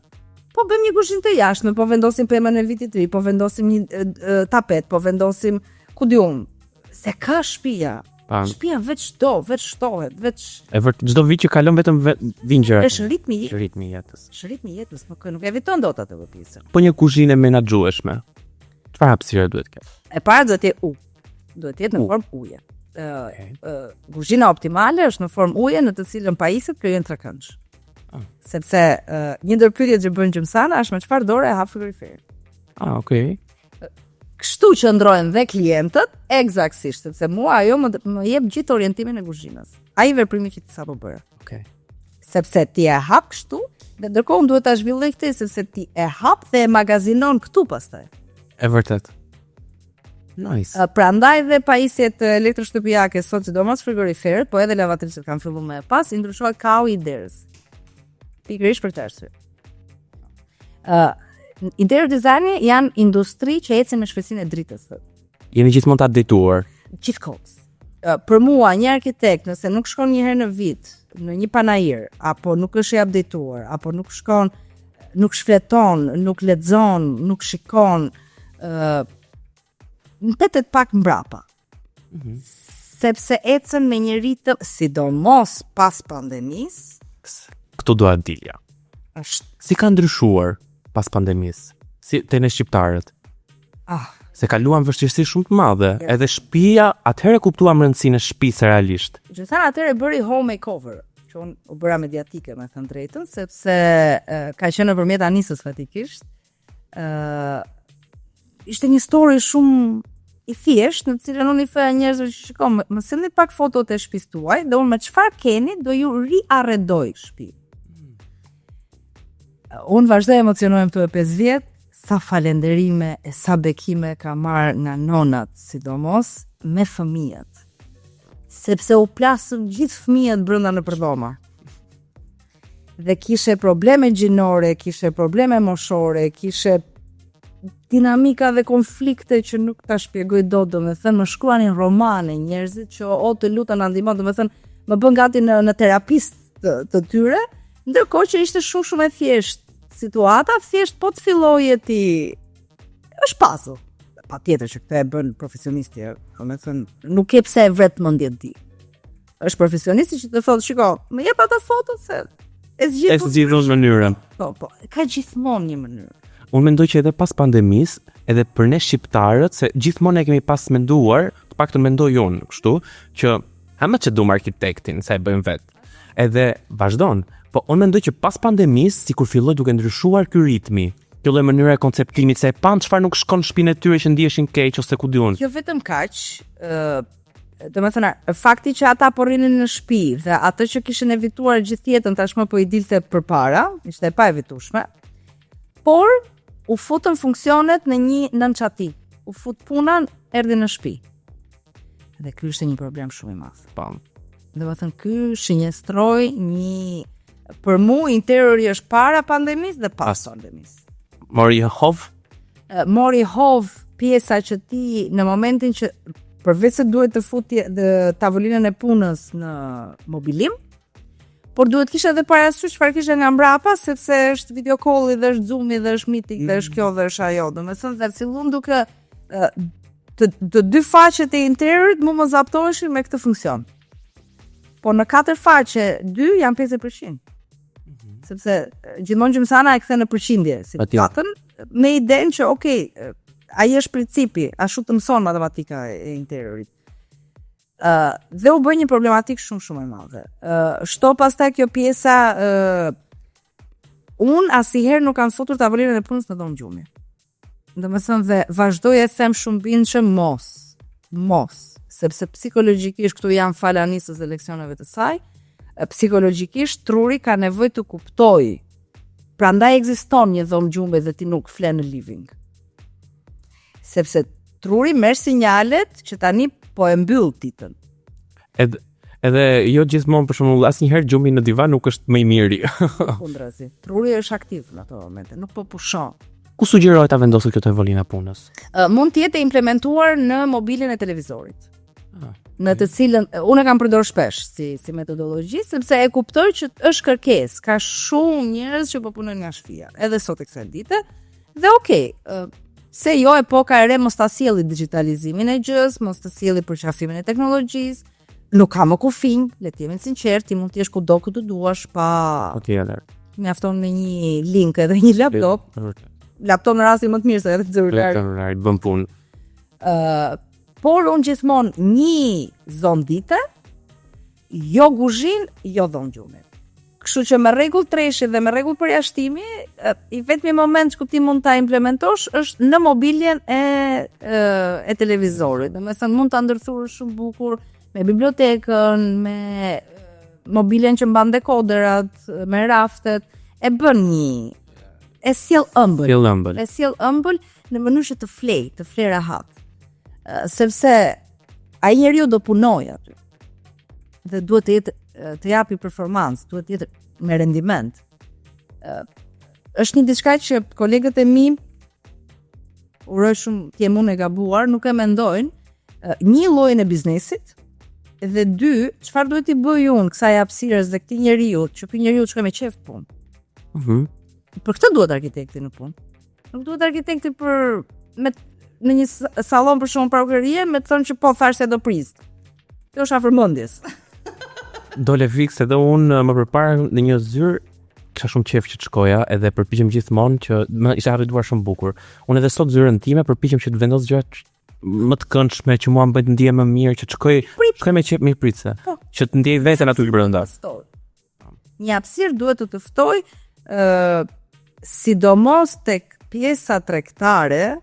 Po bëjmë një kuzhinë të jashtme, po vendosim pemën e vitit të ri, po vendosim një tapet, po vendosim ku di unë, se ka shtëpia. Shtëpia veç shtohet, veç. E vërtet çdo vit që kalon vetëm vin gjëra. Është ritmi i jetës. Është ritmi i jetës, nuk eviton dot atë pjesën. Po një kuzhinë menaxhueshme. Çfarë hapësire duhet të ketë? E para duhet të jetë duhet të jetë në formë uje. Kuzhina optimale është në formë uje në të cilën pajisjet krijojnë trekëndsh. Sepse një ndër pyetjet që bën gjymsana është me çfarë dore e hap frigoriferin. Okay. Kështu Kështu që ndrojnë dhe klientët, eksaktësisht, sepse mua ajo më jep gjithë orientimin e kuzhinës. Ai veprimi që ti sapo bëre. Okej. Sepse ti e hap kështu, dhe ndërkohë duhet ta zhvilloj këtë sepse ti e hap dhe e magazinon këtu pastaj. E vërtet. Nice. Prandaj dhe pajisjet elektroshtëpiake sot, sidomos frigoriferët, po edhe lavatriçet kanë filluar më pas, i ndryshohet kau i derës. Pikërisht për të arsye. Interior designi janë industri që ecin me shpejtësinë e dritës. Jeni gjithmonë të updateuar. Gjithkohës. Për mua, një arkitekt, nëse nuk shkon një herë në vit në një panajir, apo nuk është i updateuar, apo nuk shkon, nuk shfleton, nuk lexon, nuk shikon, mbetet pak mbrapa. Sepse ecën me një ritëm, sidomos pas pandemisë. Këtu doa dilja. Si ka ndryshuar pas pandemisë? Si te ne shqiptarët? Se kaluam vështirësi shumë të madhe, edhe shtëpia, atëherë kuptuam rëndësinë e shtëpisë realisht. Gjithashtu atëherë bëri home makeover, që unë u bëra mediatike me thënë drejtën, sepse ka qenë nëpërmjet Anisës fatikisht. Ishte një story shumë i thjesht, në cilën unë i thoya njerëzve që shikoj, më sillni pak fotot e shtëpisë tuaj, dhe unë me çfarë keni do ju riarredoj shtëpi. Unë vazhdoj emocionohem këtu e 5 vjet, sa falenderime e sa bekime ka marrë nga nonat, sidomos me fëmijët. Sepse u plasën gjithë fëmijët brenda në përdhoma. Dhe kishe probleme gjinore, kishe probleme moshore, kishe dinamika dhe konflikte që nuk ta shpjegoj dot, domethënë më shkruanin romane njerëzit që o të lutem na ndihmo, domethënë më bën gati në terapistë të tyre, ndërkohë që ishte shumë e thjeshtë situata, thjesht po të filloje ti është puzzle. Patjetër që këtë e bën profesionisti, domethënë nuk ke pse e vret mendjen ti. Është profesionisti që të thotë, shiko, më jep ato foto se e zgjidhun mënyrën. Po, ka gjithmonë një mënyrë. Unë mendoj që edhe pas pandemisë, edhe për ne shqiptarët, se gjithmonë e kemi pas menduar, të paktën mendoj unë, kështu, që hamë që duam arkitektin, se e bëjmë vetë. Edhe vazhdon, po unë mendoj që pas pandemisë, sikur filloi duke ndryshuar ky ritmi, kjo lloj mënyre e konceptimit, se e pan çfarë nuk shkon në shtëpinë e tyre që ndiheshin keq ose ku diun. Jo vetëm kaq, domethënë fakti që ata po rrinin në shtëpi dhe atë që kishin evituar gjithë jetën tashmë po i dilte përpara, ishte e pa evitueshme. Por u futën funksionet në një nënçati. U fut puna, erdhi në shtëpi. Dhe ky ishte një problem shumë i madh. Po. Domethënë ky shinjestroi një, për mua interiori është para pandemisë dhe pas pandemisë. Mori hov? Mori hov pjesa që ti në momentin që përveç se duhet të futje tavolinën e punës në mobilim, por duhet kishe edhe parasysh çfarë kishe nga mbrapa, sepse është video call-i dhe është Zoom-i dhe është meeting dhe është kjo dhe është ajo. Domethënë dhe fillon duke të dy faqet e interiorit më zaptoheshin me këtë funksion. Po në 4 faqe, 2 janë 50%. Sepse gjithmonë gjymsana e kthen në përqindje situatën, me idenë që ai është principi, ashtu të mëson matematika e interiorit. Dhe u bë një problematik shumë e madhe. Shto pastaj kjo pjesa, unë asnjëherë nuk kam futur tavolinën e punës në dhomë gjumi. Domethënë dhe vazhdoj e them shumë bindshëm mos, sepse psikologjikisht këtu janë falanisës dhe leksioneve të saj, psikologjikisht truri ka nevojë të kuptoj. Prandaj ekziston një dhomë gjume dhe ti nuk fle në living. Sepse truri merr sinjalet që tani po e mbyll ditën. Edhe jo gjithmonë, për shembull, asnjëherë gjumi në divan nuk është më i miri. Kundrazi. Truri është aktiv në ato momente, nuk po pushon. Ku sugjerohet ta vendosë këtë tavolina punës? Mund të jetë implementuar në mobilin e televizorit. Në të cilën unë kam përdorur shpesh si metodologji, sepse e kuptoj që është kërkesë. Ka shumë njerëz që po punojnë nga shtëpia, edhe sot e kësaj dite. Dhe se jo epoka e re mos ta sjelli digitalizimin e gjës, mos ta sjelli përqafimin e teknologjisë, nuk ka më kufij, le të jemi sinqert, ti mund të jesh kudo ku të duash pa. Patjetër. Mjafton me një link edhe një laptop. Laptop në rastin më të mirë se edhe celular. Bën punë. Por unë gjithmonë një zonë dite, jo kuzhinë, jo dhomë gjume. Kështu që me rregull treshi dhe me rregull përjashtimi, i vetmi moment që ti mund ta implementosh është në mobiljen e televizorit. Domethënë mund ta ndërthurësh shumë bukur me bibliotekën, me mobiljen që mban dekoderat, me raftet, e bën e sjell ëmbël. E sjell ëmbël në mënyrë që të flej rahat. Sepse ai njeriu do punojë aty. Dhe duhet të jetë të japi performancë, duhet të jetë me rendiment. Është një diçka që kolegët e mi, uroj shumë të jem unë e gabuar, nuk e mendojnë një llojin e biznesit dhe dy, çfarë duhet i bëj unë kësaj hapësirës dhe këtij njeriu, që ky njeriu të shkojë me qejf punë. Për këtë duhet arkitekti në punë. Nuk duhet arkitekti në një sallon për shumë parukërie me të thënë që po thash se do prizë. Kjo është afër mendjes. Dole fiks edhe unë më përpara në një zyrë kisha shumë qejf që të shkoja edhe përpiqem gjithmonë që më isha arrituar shumë bukur. Unë edhe sot zyrën time përpiqem që të vendos gjëra më të këndshme që mua më bëjnë të ndihem më mirë, që të shkoj me qejf mirë pritse, që të ndjej veten aty brenda. Një hapësirë duhet të ftoj sidomos tek pjesa tregtare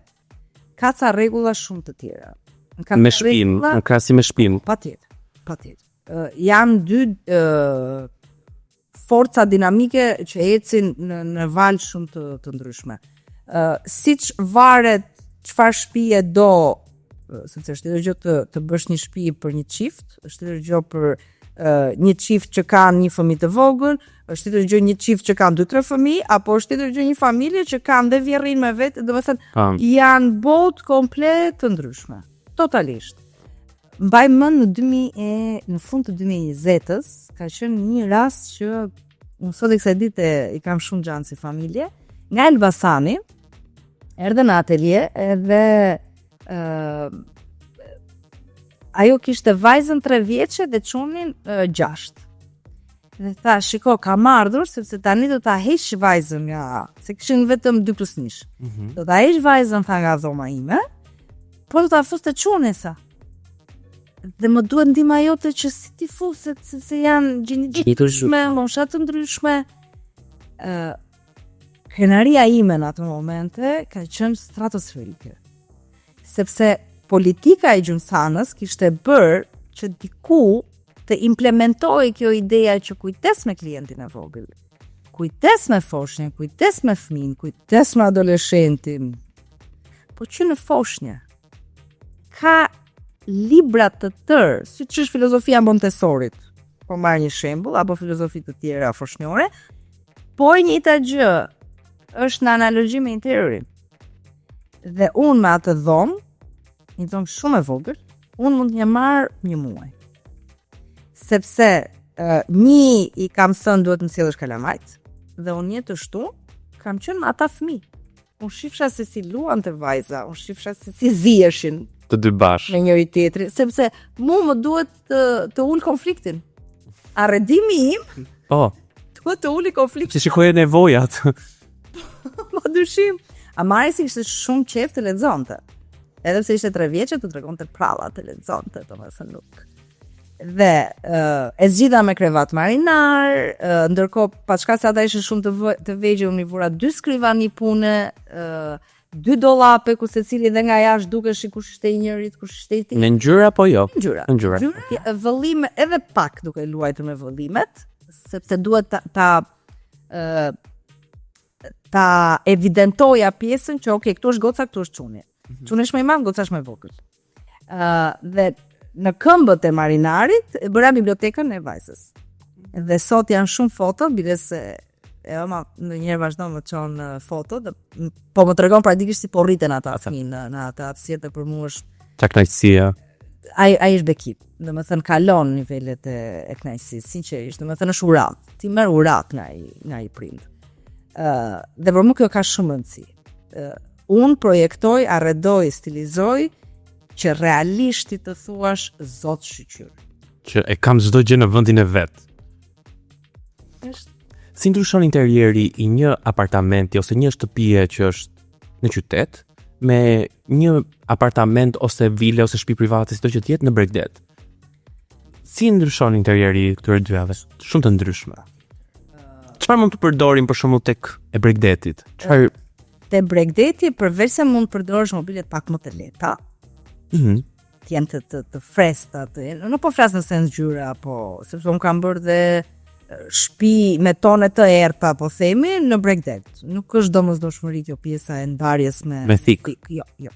ka ca rregulla shumë të tjera. Me shpinë, në krahasim me shpinë. Patjetër. Janë dy forca dinamike që ecin në valë shumë të ndryshme. Siç varet çfarë shtëpie do, sepse është edhe gjë të bësh një shtëpi për një çift, është edhe gjë për një çift që kanë një fëmijë të vogël, është edhe gjë një çift që kanë 2-3 fëmijë, apo është edhe gjë një familje që kanë dhe vjerrin me vetë, domethënë janë botë komplet të ndryshme. Totalisht. Mbaj mend në fund të 2020-s ka qenë një rast që unë sot e kësaj dite i kam shumë gjanë si familje, nga Elbasani erdhe në atelje edhe ajo kishte vajzën 3 vjeçe dhe çunin 6. Dhe tha, shiko, kam ardhur sepse tani do ta heq vajzën se kishin vetëm 2+1. Do ta heq vajzën tha nga dhoma ime, po do ta fuste çunin sa. Dhe më duhet ndihma jote që si ti fuset, se janë gjinitshme, mosha të ndryshme. Krenaria ime në ato momente ka qenë stratosferike. Sepse politika e gjumsanës kishte bërë që diku të implementoj kjo ideja që kujtes me klientin e vogël, kujtes me foshnjën, kujtes me fëmin, kujtes me adoleshentin, po që në foshnjë ka libra të tërë, si që është filozofia Montessorit, po marrë një shembull, apo filozofi të tjera foshnjore, por njëjta gjë është në analogji me interiorin. Dhe unë me atë dhomë, një dhomë shumë e vogël, unë mund një marrë një muaj. Sepse një i kam thënë duhet në sjellësh kalamajt, dhe unë një të shtu, kam qenë me ata fëmijë. Unë shifsha se si luante vajza, unë shifsha se si ziheshin të dy bashkë me njëri tjetrin, sepse mu më duhet të ul konfliktin. Arredimi im duhet të uli konfliktin. Si shikoje nevojat. Po dyshim. Amarisi ishte shumë qejf të lexonte. Edhe pse ishte 3 vjeçë të tregonte pralla të lexonte, domethënë nuk. Dhe e zgjidha me krevat marinar, ndërkohë paçka se ata ishin shumë të vegjël, unë i vura 2 skrivani pune, 2 dollape ku secili dhe nga jashtë dukesh kush ishte i njërit, kush ishte i tjetrit. Në ngjyra apo jo? Në ngjyra. Vëllime edhe pak duke luajtur me vëllimet, sepse duhet ta evidentoja pjesën që okay, këtu është goca, këtu është çuni. Çuni është më i madh, goca është më e vogël. Dhe në këmbët e marinarit bëra bibliotekën e vajzës. Dhe sot janë shumë foto, bile se ndonjëherë vazhdon më çon foto, dhe po më tregon praktikisht si po rriten ata fëmijë në atë hapësirë, për mua është kënaqësia. Ai është bekip. Domethënë kalon nivelet e kënaqësisë, sinqerisht, domethënë është urat. Ti merr urat nga i prind. Dhe për mua kjo ka shumë rëndësi. Unë projektoj, arredoj, stilizoj që realisht ti të thuash zot shqyr. Që e kam çdo gjë në vendin e vet. Si ndryshon interieri i një apartamenti ose një shtëpie që është në qytet me një apartament ose vile ose shtëpi private, sido që të jetë në Bregdet? Si ndryshon interieri këtyre dyave? Shumë të ndryshme. Çfarë mund të përdorim për shembull tek e Bregdetit? Çfarë Te Bregdeti, përveç se mund të përdorësh mobilet pak më të lehta, të jenë të freskëta, nuk po flas në sens ngjyra, po sepse unë kam bërë dhe shtëpi me tone të errta, po themi, në Bregdet. Nuk është domosdoshmëri kjo pjesa e ndarjes me thik. Jo.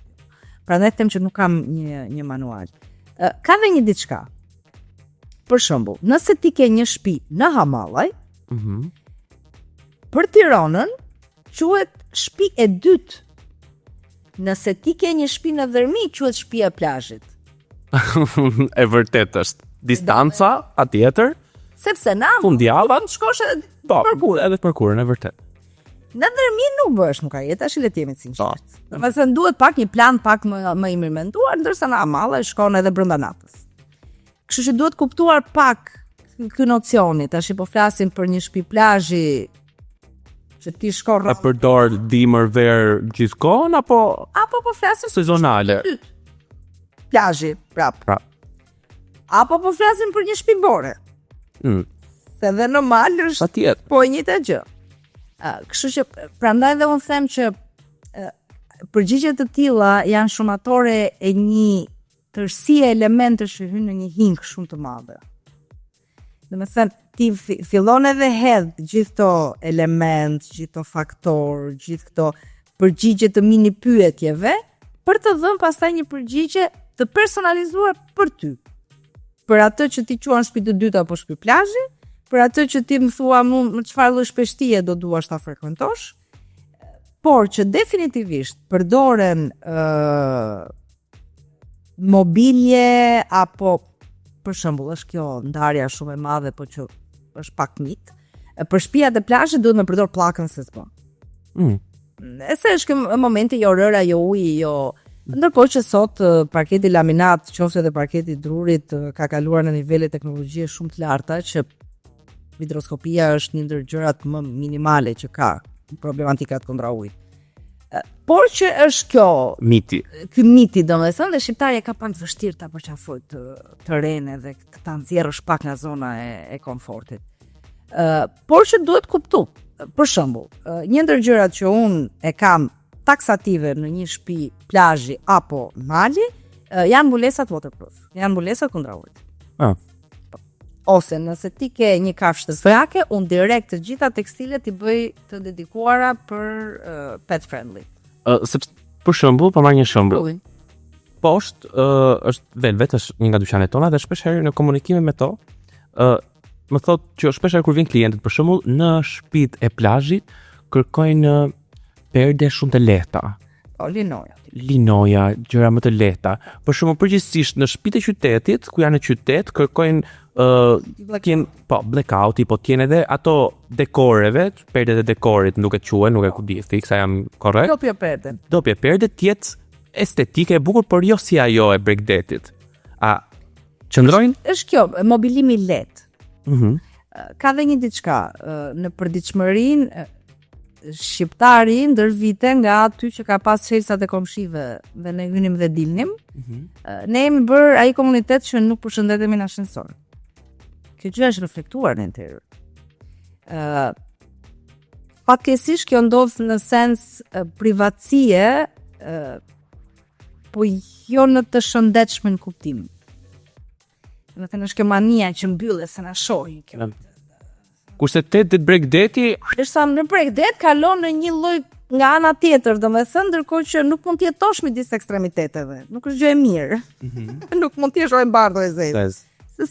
Prandaj them që nuk kam një manual. Ka dhe një diçka. Për shembull, nëse ti ke një shtëpi në Hamallaj, për Tiranën quhet shtëpi e dytë. Nëse ti ke një shtëpi në Dërmi, quhet shtëpia e plazhit. E vërtet është. Distanca atjetër, Sepse na fundjavat shkosh edhe për kurën, e vërtet. në Dërmi nuk bësh, nuk ka jetë, tash le të jemi të sinqertë. Domethënë duhet pak një plan pak më i mirëmenduar, ndërsa në Hamallaj shkon edhe brenda natës. Kështu që duhet kuptuar pak ky nocioni, tash po flasim për një shtëpi plazhi që ti shkon E përdor dimër ver gjithkohën apo po flasim sezonale? plazhi, prap. Apo po flasim për një shtëpi bore. Se dhe normal është Patjetër. po e njëjta gjë. Kështu që prandaj dhe unë them që përgjigjet të tilla janë shumatore e një tërësie elementesh që hyn në një hing shumë të madhe. Domethënë ti fillon edhe hedh gjithë këto element, gjithë këto faktor, gjithë këto përgjigje të mini pyetjeve për të dhënë pastaj një përgjigje të personalizuar për ty. Për atë që ti quan shtëpi të dytë apo shtëpi plazhi, për atë që ti më thua më çfarë lloj shpeshtie do duash ta frekuentosh, por që definitivisht përdoren mobilje apo për shembull është kjo ndarja shumë e madhe po që është pak mit. Për shtëpiat e plazhit duhet me përdor pllakën se s'po. Se është kjo momenti jo rëra, jo uji, jo. Ndërkohë që sot parketi laminat, qoftë edhe parketi drurit, ka kaluar në nivele teknologjie shumë të larta që hidroskopia është një ndër gjërat më minimale që ka problematikat kundra ujit. Por që është kjo Miti. Ky miti domethënë dhe shqiptarja ka pak vështirë ta përqafoj të rene dhe ta nxjerrësh pak nga zona e komfortit. Por që duhet kuptu. Për shembull, një ndër gjërat që unë e kam taksative në një shtëpi plazhi apo mali, janë mbulesat waterproof. Janë mbulesat kundra ujit. Ose nëse ti ke një kafshë të sfrake, unë direkt të gjitha tekstilet i bëj të dedikuara për pet friendly. Sepse për shembull, po marr një shembull. Uj. Poshtë është Velvet, është një nga dyqanet tona dhe shpesh herë në komunikime me to, më thotë që shpesh herë kur vin klientët për shembull në shtëpitë e plazhit kërkojnë perde shumë të lehta. Linoja, gjëra më të lehta. Për shembull përgjithsisht në shtëpitë e qytetit, ku janë në qytet, kërkojnë blackouti, po t'jen edhe ato dekoreve, perdet e dekorit nuk e quhen, nuk e ku di, fiksa jam korrekt. Dopje perde t'jetë estetike e bukur, por jo si ajo e Bregdetit. A qëndrojnë? Është kjo, mobilimi lehtë. Ka dhe një diçka, në përditshmërinë shqiptari ndër vite nga aty që ka pas çelësat e komshive dhe ne hynim dhe dilnim, ne jemi bërë ai komunitet që nuk përshëndetemi në ashensor. Kjo gjë është reflektuar në interior. Fatkeqësisht kjo ndodh në sens privatësie, po jo në të shëndetshmën kuptim. Do të thënë është kjo mania që mbyllet se na shohin kjo. Kurse te Bregdeti, Është në Bregdet kalon në një lloj nga ana tjetër, domethënë ndërkohë që nuk mund të jetosh midis ekstremiteteve. Nuk është gjë e mirë. Nuk mund të jesh e bardhë e zezë.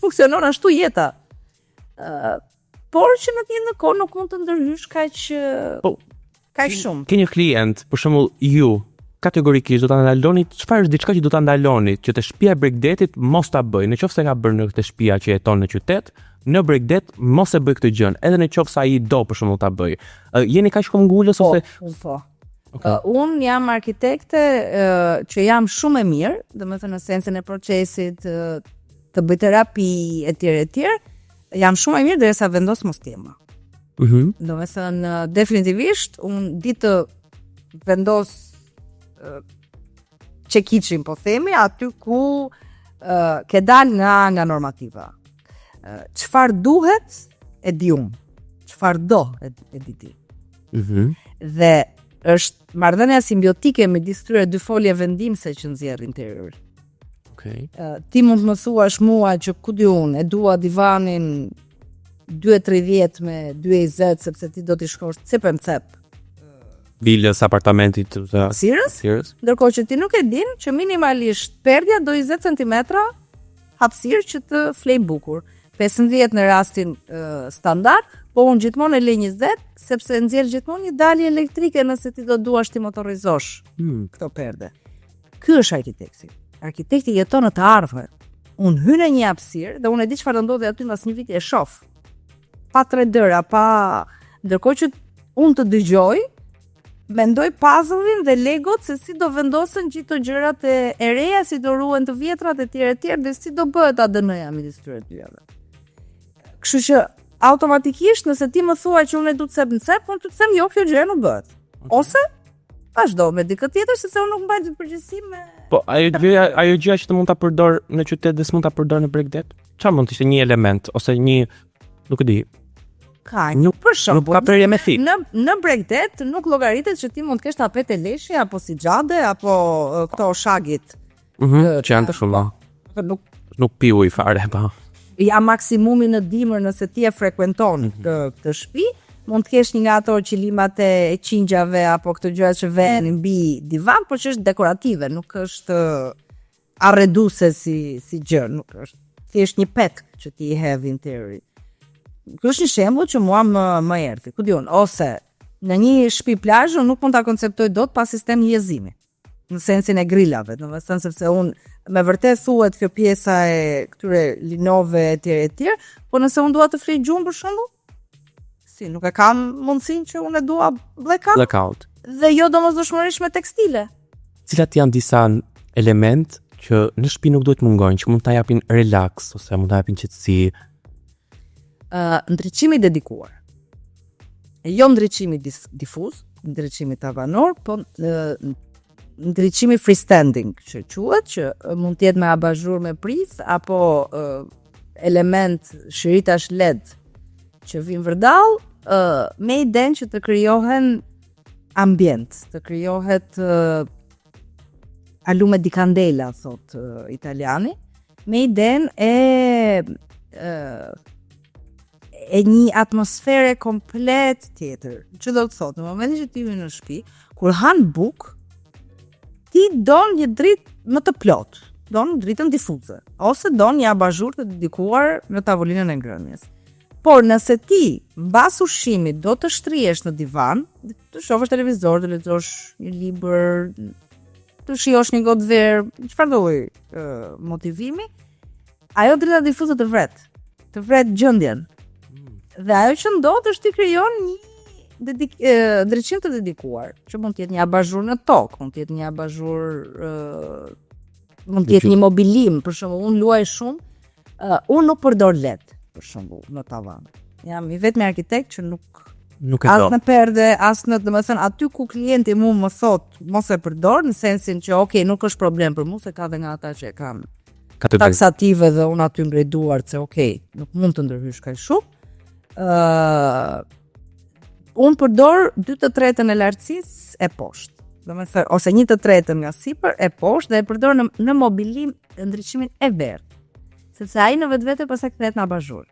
Funksionon ashtu jeta. Por që në të njëjtën kohë nuk mund të ndërhysh kaq shumë. Ke një klient, për shembull ju, kategorikisht do ta ndaloni, çfarë është diçka që do ta ndaloni që te shtëpia e Bregdetit mos ta bëj, nëse ka bërë në këtë shtëpia që jeton në qytet, në Bregdet mos e bëj këtë gjën, edhe nëse ai do për shembull ta bëj. Jeni kaq kombëngulës ose po. Unë jam arkitekte që jam shumë e mirë, domethënë në sensin e procesit, të bëj terapi etj, jam shumë e mirë derisa vendos mos të jem. Domethënë definitivisht unë di të vendos çekiçin po themi aty ku ke dal nga normativa. Çfarë duhet e di unë. çfarë do e diti. Mhm. Dhe është marrëdhënia simbiotike midis këtyre dy folje vendimse që nxjerr interior. Okej. Ti mund të më thuash mua që ku di unë, e dua divanin 2.30 me 2.20 sepse ti do t'i shkosh cep and cep. Vilës, apartamentit të Sirës? Ndërkohë që ti nuk e din që minimalisht perdja do 20 cm hapësirë që të flej bukur. 15 në rastin standard, po unë gjithmonë e lej 20 sepse nxjerr gjithmonë një dalje elektrike nëse ti do duash ti motorizosh këto perde. Ky është arkitekti. Arkitekti jeton në të ardhmen. Unë hyn në një hapësirë dhe unë e di çfarë do ndodhi aty mbas një viti e shoh. Pa 3 dëra, pa ndërkohë që unë të dëgjoj, mendoj puzzle-in dhe legot se si do vendosen gjithë të gjërat e reja, si do ruhen të vjetrat e tjerë dhe si do bëhet ADN-ja midis tyre dyave. Kështu që automatikisht nëse ti më thua që unë e du të cep në cep, unë të them jo, kjo gjë nuk bëhet. Ose vazhdo me dikë tjetër sepse unë nuk mbaj të përgjegjësi me. Po ajo gjëja që të mund ta përdor në qytet dhe s'mund ta përdor në Bregdet? Çfarë mund të ishte një element ose një, nuk e di. Nuk për shembull. Nuk ka prerje me thik. Në Bregdet nuk llogaritet që ti mund të kesh tapete leshi apo sixhade apo këto shagit. Që janë të shumë. Nuk pi ujë fare pa. Ja maksimumi në dimër nëse ti e frekuenton këtë shtëpi, mund të kesh një nga ato qilimat e qingjave apo këto gjëra që vënë mbi divan, por që është dekorative, nuk është arreduese si gjë, nuk është. Thjesht një pet që ti i hedh interiorit. Ky është një shembull që mua më erdhi. Ku diun, ose në një shtëpi plazh nuk mund ta konceptoj dot pa sistem njëzimi. Në sensin e grillave, domethënë sepse unë me vërtet thuhet kjo pjesa e këtyre linove etj, po nëse unë dua të flej gjumë për shembull, si nuk e kam mundësinë që unë e dua blackout. Dhe jo domosdoshmërisht me tekstile. Cilat janë disa element që në shtëpi nuk duhet mungojnë, që mund ta japin relax ose mund ta japin qetësi? Ndriçimi dedikuar. Jo ndriçimi difuz, ndriçimi tavanor, po ndriçimi freestanding, që quhet, që mund të jetë me abazhur me pris apo element shiritash LED që vin vërdall, me idenë që të krijohen ambient, të krijohet alume di candela, thot italiani, me idenë e një atmosfere komplet tjetër. Që do të thotë, në momentin që ti hyn në shtëpi, kur han buk, ti don një dritë më të plot, don dritën difuze, ose don një abazhur të dedikuar në tavolinën e ngrënies. Por nëse ti mbas ushqimit do të shtrihesh në divan, të shohësh televizor, të lexosh një libër, të shijosh një gotë verë, çfarë do lloj motivimi, ajo drita difuze të vret gjendjen. Dhe ajo që ndodh është ti krijon një ndriçim të dedikuar, që mund të jetë një abazhur në tokë, mund të jetë një abazhur, mund të jetë një mobilim, për shembull, unë luaj shumë, unë nuk përdor LED, për shembull, në tavan. Jam i vetmi arkitekt që nuk e do. As në perde, as në, domethënë, aty ku klienti mu më thot mos e përdor, në sensin që okay, nuk është problem për mua, se ka dhe nga ata që e kanë taksative dhe unë aty ngreduar se okay, nuk mund të ndërhysh kaq shumë. Unë përdor 2/3 e lartësisë e poshtë. Domethënë ose 1/3 nga sipër e poshtë dhe e përdor në mobilim ndriçimin e verdh. Sepse ai në vetvete pastaj kthehet në abazhur.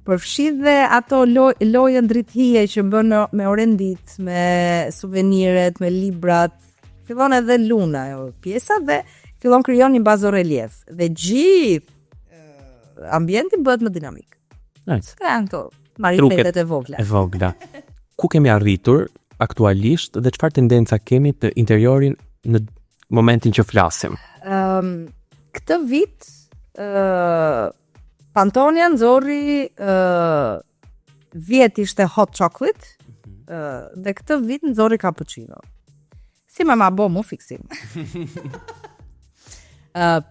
Përfshit dhe ato lojën drithije që bën me orendit, me suveniret, me librat. Fillon edhe luna ajo pjesa dhe fillon krijon një bazorelief dhe gjithë ambienti bëhet më dinamik. Nice. Ka ato marifetet e vogla. Ku kemi arritur aktualisht dhe çfarë tendenca kemi të interiorin në momentin që flasim? Këtë vit Pantone nxorri vjet ishte hot chocolate dhe këtë vit nxorri cappuccino. Si më bo mu fiksim.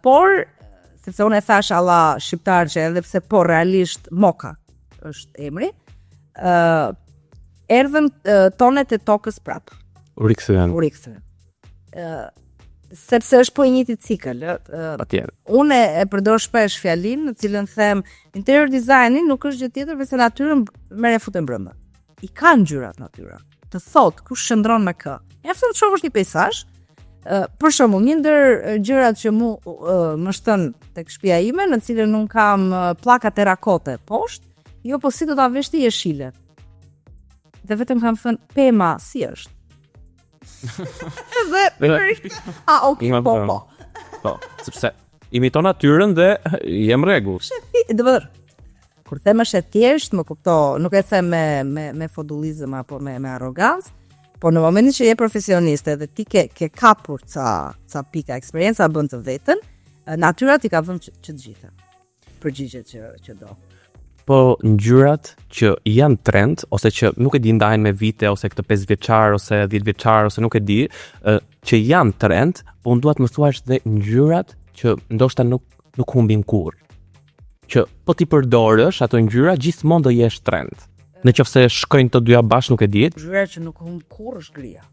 Por sepse unë e thash alla shqiptar që edhe pse po realisht moka është emri, erdhën tonet e tokës prap. U rikthyen. sepse është po i njëjti cikël. Patjetër. Unë e përdor shpesh fjalinë në cilën them interior designi nuk është gjë tjetër veçse natyrën merr e fut mbrëmje. I ka ngjyrat natyra. Të thot kush qëndron me kë. Mjafton të shohësh një peizazh. Për shembull, një ndër gjërat që më shton tek shtëpia ime, në cilën un kam pllaka terakote poshtë, jo po si do ta vesh ti jeshile. Dhe vetëm kam thënë pema si është. Okay, po. Po, sepse imiton natyrën dhe jem rregull. Kur them është e thjesht, më kupto, nuk e them me fodullizëm apo me arrogancë, po në momentin që je profesioniste dhe ti ke kapur ca pika eksperjenca bën të vetën, natyra ti ka vënë që të gjitha. Përgjigjet që do. Po ngjyrat që janë trend ose që nuk e di ndajnë me vite ose këtë 5 vjeçar ose 10 vjeçar ose nuk e di, që janë trend, po unë dua të më thuash dhe ngjyrat që ndoshta nuk humbin kurrë. Që po ti përdorësh ato ngjyra gjithmonë do jesh trend. Nëse shkojnë të dyja bashkë nuk e di. Ngjyra që nuk humb kurrë është gria.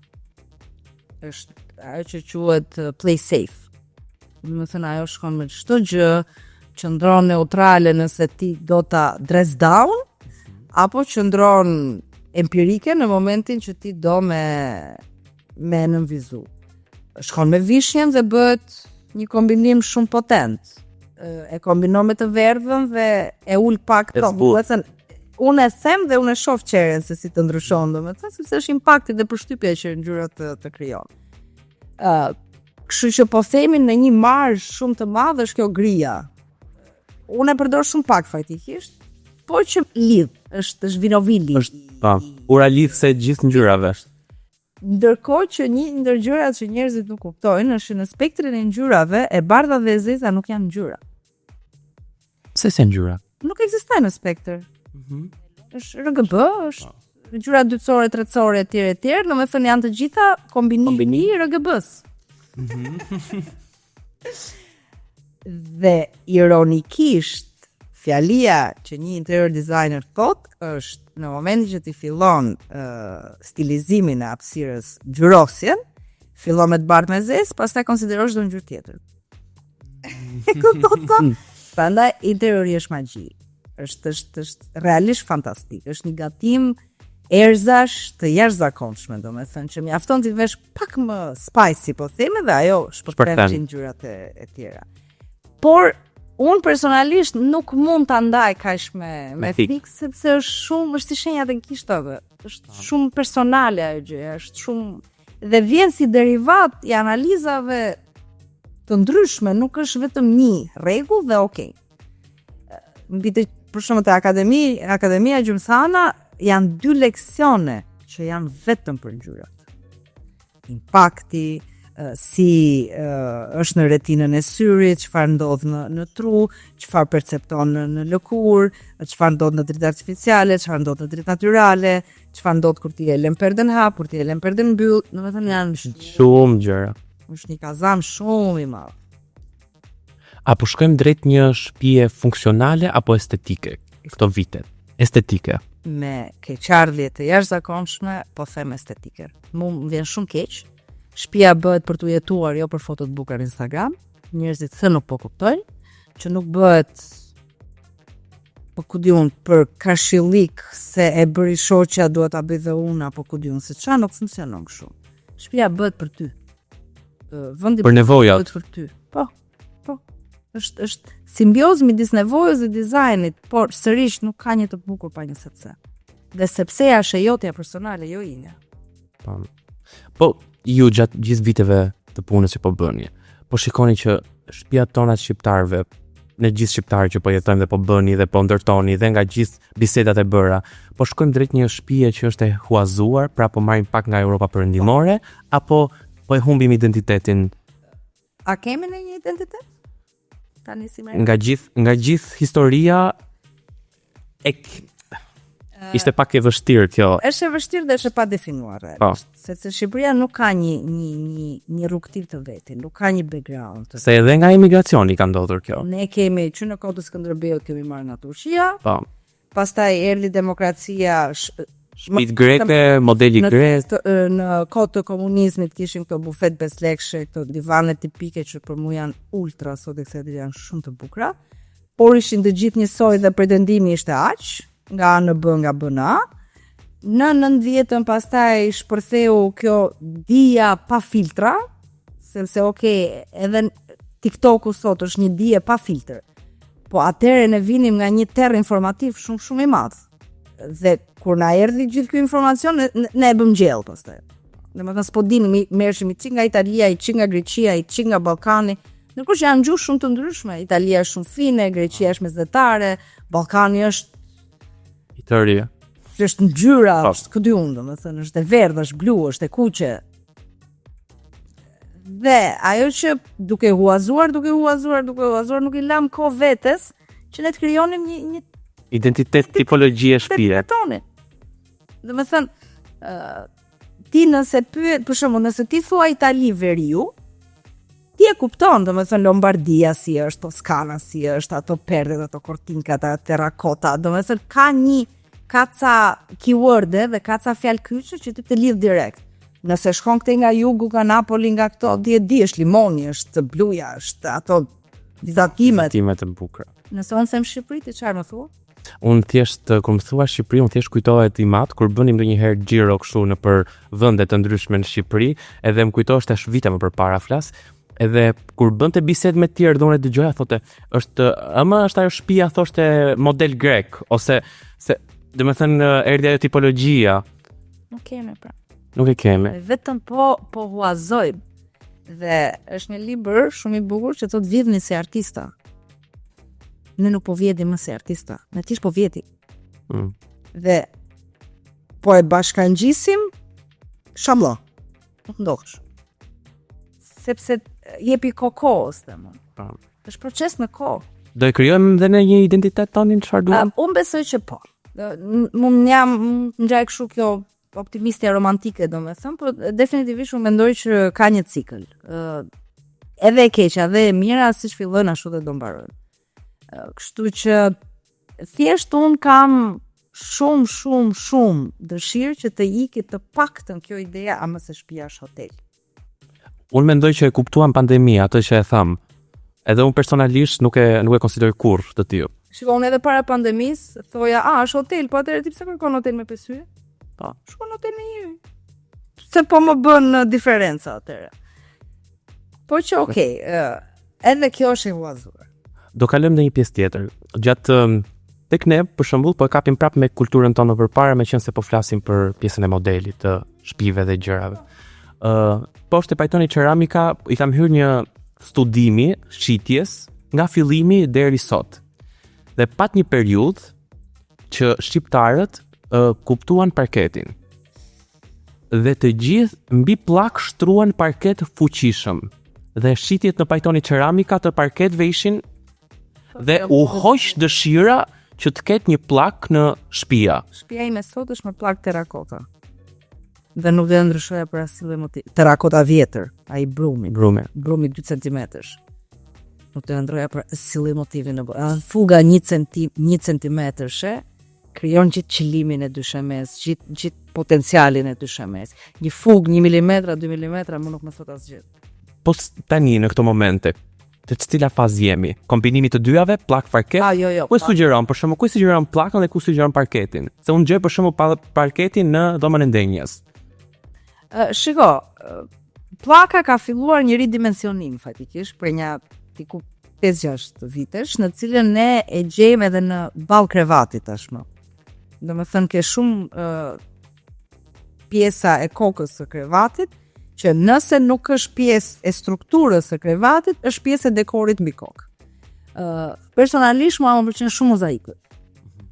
Është ajo që quhet play safe. Do të thënë ajo shkon me çdo gjë, qëndron neutrale nëse ti do ta dress down, apo qëndron empirike në momentin që ti do me nënvizu. Shkon me vishnjen dhe bëhet një kombinim shumë potent. E kombinon me të verdhën dhe e ul pak tonë. Unë e them dhe unë e shoh qeren se si të ndryshon, domethënë sepse është impakti dhe përshtypja që ngjyrat të krijon. Kështu që po themi në një marrë shumë të madh është kjo gria. Unë e përdor shumë pak faktikisht, po që lidh, është vinovili. Ura lidh se gjithë ngjyrave. Ndërkohë që një ndër gjërat që njerëzit nuk kuptojnë është në spektrin e ngjyrave, e bardha dhe e zeza nuk janë ngjyra. Pse se ngjyra? Nuk ekzistojnë në spektër. Është RGB, është ngjyra dytësore, tretësore etj, domethënë janë të gjitha kombinimi i RGB-s. Dhe ironikisht, fjalia që një interior designer thot është në momentin që ti fillon stilizimin e hapësirës ngjyrosjen, fillon me të bardhë me zezë, pastaj konsiderosh çdo ngjyrë tjetër. Kupton? Prandaj interiori është magji. Është realisht fantastik. Është një gatim erzash të jashtëzakonshme, domethënë që mjafton ti vesh pak më spicy, po themi, dhe ajo shpërthen ngjyrat e tjera. Por unë personalisht nuk mund ta ndaj kaq me fik, sepse është si shenjat e kishtave. Është shumë personale ajo gjë, është shumë dhe vjen si derivat i analizave të ndryshme, nuk është vetëm një rregull dhe okay. Mbi të për shembull te akademia gjymthana janë 2 leksione që janë vetëm për ngjyrat. Impakti, si është në retinën e syrit, çfarë ndodh në tru, çfarë percepton në lëkurë, çfarë ndodh në dritë artificiale, çfarë ndodh në dritë natyrale, çfarë ndodh kur ti e lën perden hap, kur ti e lën perden mbyll, domethënë janë shumë gjëra. Është një kazam shumë i madh. Apo shkojmë drejt një shtëpie funksionale apo estetike këto vitet? Estetike. Me keqardhje të jashtëzakonshme, po them estetike. Mu vjen shumë keq. Shtëpia bëhet për të jetuar, jo për foto të bukura në Instagram. Njerëzit nuk po kuptojnë që nuk bëhet po ku diun për kashillik se e bëri shoqja duhet ta bëj dhe unë apo ku diun se çfarë, nuk funksionon kështu. Shtëpia bëhet për ty. Vendi për nevojat bëhet për ty. Po. Është simbiozë midis nevojës dhe dizajnit, por sërish nuk ka një të bukur pa një sepse. Dhe sepseja është e jotja personale, jo ime. Po, ju gjatë gjithë viteve të punës që po bëni, po shikoni që shtëpiat tona shqiptarëve, në gjithë shqiptarët që po jetojmë dhe po bëni dhe po ndërtoni dhe nga gjithë bisedat e bëra, po shkojmë drejt një shtëpie që është e huazuar, pra po marrim pak nga Europa perëndimore, apo po e humbim identitetin? A kemi në një identitet? Tani si nga gjithë historia ishte pak e vështirë kjo. Është e vështirë dhe është e pa definuar realisht. Sepse Shqipëria nuk ka një rrugëtir të vetin, nuk ka një background. Se edhe nga imigracioni ka ndodhur kjo. Ne kemi që në kohën e Skënderbeut kemi marrë nga Turqia. Po. Pastaj erdhi demokracia, Shtëpi greke, modeli grek. Në kohë të komunizmit kishin këto bufet 5 lekëshe, këto divane tipike që për mua janë ultra sot e kësaj janë shumë të bukura, por ishin të gjithë njësoj dhe pretendimi ishte aq, nga A në B nga B në A. Në 90-ën pastaj shpërtheu kjo dija pa filtra, sepse edhe TikToku sot është një dije pa filtr. Po atëherë ne vinim nga një terr informativ shumë i madh. Dhe kur na erdhi gjithë ky informacion ne e bëm gjell pastaj. Domethënë s'po dinim, merreshim i nga Italia, i nga Greqia, i nga Ballkani, ndërkohë që janë gjuhë shumë të ndryshme. Italia është shumë fine, Greqia është mesdhetare, Ballkani është Itali. Është ngjyra, është këtu domethënë është e verdhë, është blu, është e kuqe. Dhe ajo që duke huazuar nuk i lam kohë vetes që ne të krijonim një identitet, tipologjie shtëpie. Domethënë ti nëse pyet, për shembull, nëse ti thua Itali veriu, ti e kupton, domethënë Lombardia si është, Toskana si është, ato perdet, ato kortinkat, ato terrakota, domethënë ka ca keyword dhe ka ca fjalë kyçe që ti të lidh direkt. Nëse shkon këtej nga jugu, nga Napoli, nga këto, është limoni, është bluja, është ato vizatimet e bukura. Nëse unë them Shqipëri, ti çfarë më thua? Unë thjesht, kur më thua Shqipëri, unë thjesht kujtohet Timat, kur bënim ndonjëherë xhiro kështu në për vende të ndryshme në Shqipëri, edhe më kujtohesh tash vite më përpara flas, edhe kur bënte bisedë me të tjerë dhe unë e dëgjoja, thotë, është ajo shtëpia, thoshte model grek, ose se domethënë erdhi ajo tipologjia. Nuk e kemi. Vetëm po huazojmë. Dhe është një libër shumë i bukur që thotë vjedhni si artista. Ne nuk po vjedim më si artista, ne tish po vjeti. Dhe po e bashkangjisim shamlla. Nuk ndohesh. Sepse jepi kohës më. Është proces në kohë. Do e krijojmë dhe ne një identitet tonin çfarë duam? Unë besoj që po. Mund jam ngjaj kështu kjo optimiste romantike, domethënë, por definitivisht unë mendoj që ka një cikël. Edhe e keqja dhe e mira siç fillojnë ashtu dhe do mbarojnë. Kështu që thjesht un kam shumë dëshirë që të ikë të paktën kjo ideja a mos e shtëpia është hotel. Unë mendoj që e kuptuam pandemia, atë që e tham. Edhe unë personalisht nuk e konsideroj kurrë të tillë. Shikoj, edhe para pandemisë thoja, është hotel, po atëherë ti pse kërkon hotel me pesë hyje? Po, shkon hotel me një. Se po më bën diferenca atëherë. Po që edhe kjo është e huazuar. Do kalojmë në një pjesë tjetër. Gjatë tek ne, për shembull, po e kapim prapë me kulturën tonë përpara, meqense po flasim për pjesën e modelit të shtëpive dhe gjërave. Poshtë Pajtoni Ceramika i kam hyrë një studimi shitjes nga fillimi deri sot. Dhe pat një periudhë që shqiptarët kuptuan parketin. Dhe të gjithë mbi pllak shtruan parket fuqishëm. Dhe shitjet në Pajtoni Ceramika të parketve ishin dhe u hoq dëshira që të ketë një pllak në shtëpia. Shtëpia ime sot është me pllak terrakota. Dhe nuk do të ndryshoja për asnjë motiv. Terrakota vjetër, ai brumi 2 cm. Nuk do të ndroja për asnjë motivi në botë. Fuga 1 cm-she krijon gjithë qëllimin e dyshemes, gjithë potencialin e dyshemes. Një fugë 1 mm, 2 mm, më nuk më thot asgjë. Po tani në këto momente, të cila fazë jemi? Kombinimi të dyjave, plak parket? Jo. Ku sugjeron, për shembull, ku sugjeron plakën dhe ku sugjeron parketin? Se unë gjej për shembull parketin në dhomën e ndenjes. Shiko, plaka ka filluar një ridimensionim fatikisht për një 5-6 vitesh, në cilën ne e gjejmë edhe në ball krevati tashmë. Domethënë ke shumë pjesa e kokës së krevatit që nëse nuk është pjesë e strukturës së krevatit, është pjesë e dekorit mbi kokë. Personalisht mua më pëlqen shumë mozaikët.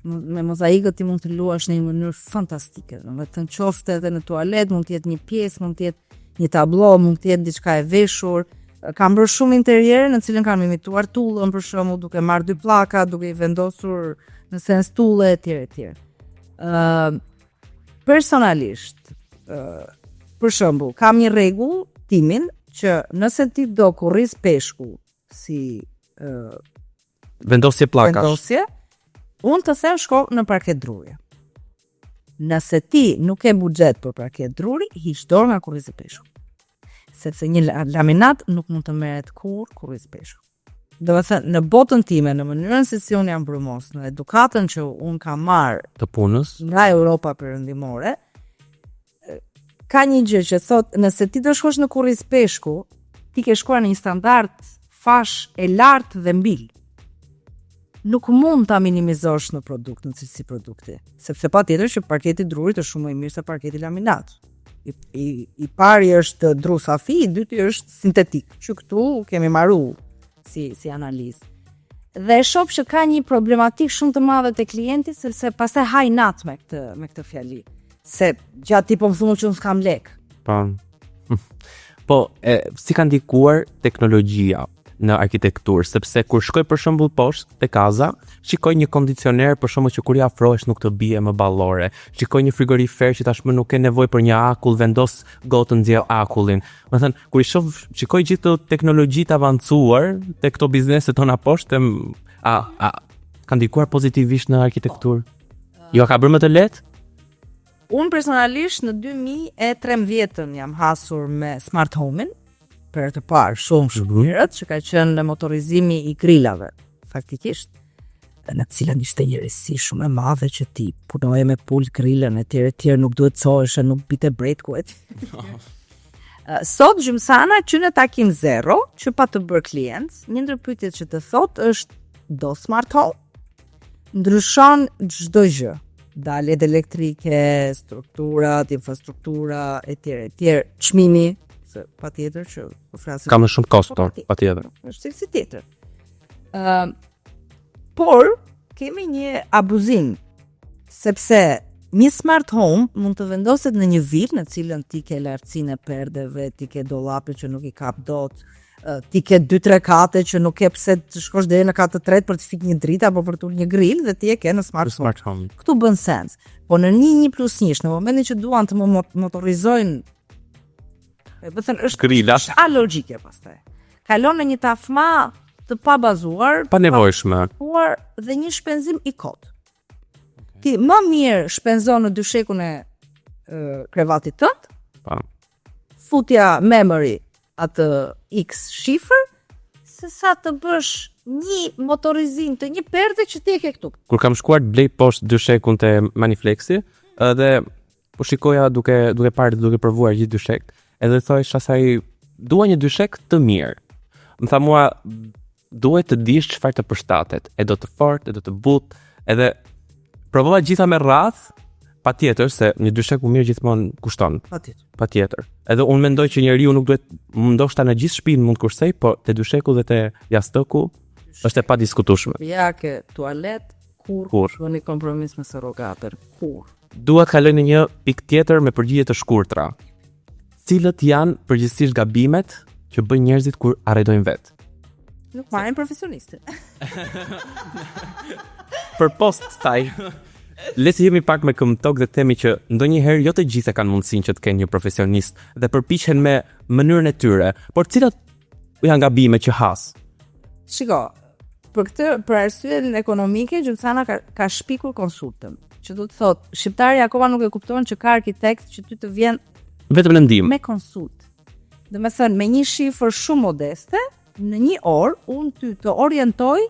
Me mozaikët ti mund të luash në një mënyrë fantastike. Domethënë qoftë edhe në tualet, mund të jetë një pjesë, mund të jetë një tablo, mund të jetë diçka e veshur. Kam bërë shumë interiere në cilën kam imituar tullën, për shembull, duke marrë 2 pllaka, duke i vendosur në sens tulle etj. Personalisht, për shembull, kam një rregull timin që nëse ti do kurriz peshku si vendosje plakash. Unë të them shko në parket druje. Nëse ti nuk ke buxhet për parket druri, hiq dorë nga kurrizi peshku. Sepse një laminat nuk mund të merret kurriz peshku. Do të thënë, në botën time, në mënyrën se si unë jam brumos, në edukatën që unë kam marrë të punës nga Europa perëndimore, ka një gjë që thot, nëse ti do shkosh në kurriz peshku, ti ke shkuar në një standard fash e lartë dhe mbil. Nuk mund ta minimizosh në produkt, në cilësi produkti, sepse patjetër që parketi drurit është shumë më i mirë se parketi laminat. I pari është dru safi, i dyti është sintetik, që këtu kemi marru si analizë. Dhe e shoh që ka një problematik shumë të madhe te klienti, sepse pastaj haj nat me këtë fjali. Se gjatë ti po më thunë që unë s'kam lek. Po, si ka ndikuar teknologjia në arkitekturë, sepse kur shkoj për shembull poshtë te kaza, shikoj një kondicioner për shembull që kur i afrohesh nuk të bie më ballore. Shikoj një frigorifer që tashmë nuk ke nevojë për një akull, vendos gotën nxjell akullin. Do thënë, kur shikoj gjithë të teknologji të avancuar te këto bizneset tona poshtë, ka ndikuar pozitivisht në arkitekturë. Jo ka bërë më të lehtë? Unë personalisht në 2013 jam hasur me smart home-in, për të parë shumë herët, që ka qenë motorizimi i grillave, faktikisht, në cilën ishte një rësi shumë e madhe që ti punoje me pult grillën e tjerë nuk duhet coheshe, nuk bite bretku e Sot gjymsana që në takim zero, që pa të bërë klient, një ndër pyetjet që të thot është do smart home? Ndryshon çdo gjë. Daljet elektrike, strukturat, infrastruktura, e tjerë, çmimi, se patjetër që po flasim. Ka më shumë kosto, patjetër. Është si tjetër. Por kemi një abuzim, sepse një smart home mund të vendoset në një vit në cilën ti ke lartësinë e perdeve, ti ke dollape që nuk i kap dot, ti ke 2-3 kate që nuk ke pse të shkosh deri në katë të tretë për të fik një dritë apo për të ulë një grill dhe ti e ke në smart home. Këtu bën sens. Po në 1+1, në momentin që duan të më motorizojnë, është alogjike pastaj. Kalon në një tafma të pabazuar, pa nevojshme, por dhe një shpenzim i kot. Ti më mirë shpenzon në dyshekun e krevatit tënd, futja memory atë X shifër, se sa të bësh një motorizim të një perde që ti e ke këtu. Kur kam shkuar të blej poshtë dyshekun te Maniflexi, dhe po shikoja duke parë duke provuar gjithë dyshek, edhe thojsh asaj, dua një dyshek të mirë. Më tha mua, duhet të dish çfarë të përshtatet, e do të fortë, e do të butë, edhe provova gjitha me radh, patjetër se një dyshek u mirë gjithmonë kushton. Patjetër. Edhe unë mendoj që njeriu nuk duhet, ndoshta në gjithë shtëpinë mund kursej, po te dysheku dhe te jastëku është e padiskutueshme. Ja ke tualet, kur bëni kompromis me surrogater, kur. Dua të kaloj në një pikë tjetër me përgjigje të shkurtra. Cilët janë përgjithsisht gabimet që bëjnë njerëzit kur arretojnë vetë? Nuk marrin profesionistë. Për post staj, le të jemi pak me këmbëtok dhe themi që ndonjëherë jo të gjithë kanë mundësinë që të kenë një profesionist dhe përpiqen me mënyrën e tyre, por cilat janë gabimet që has? Shiko, për arsyeën ekonomike, gjymsana ka shpikur konsultën, që do të thotë, shqiptari akoma nuk e kupton që ka arkitekt që ty të vjen vetëm në ndim. Me konsult. Dhe me thënë, me një shifër shumë modeste, në një orë, unë ty të orientoj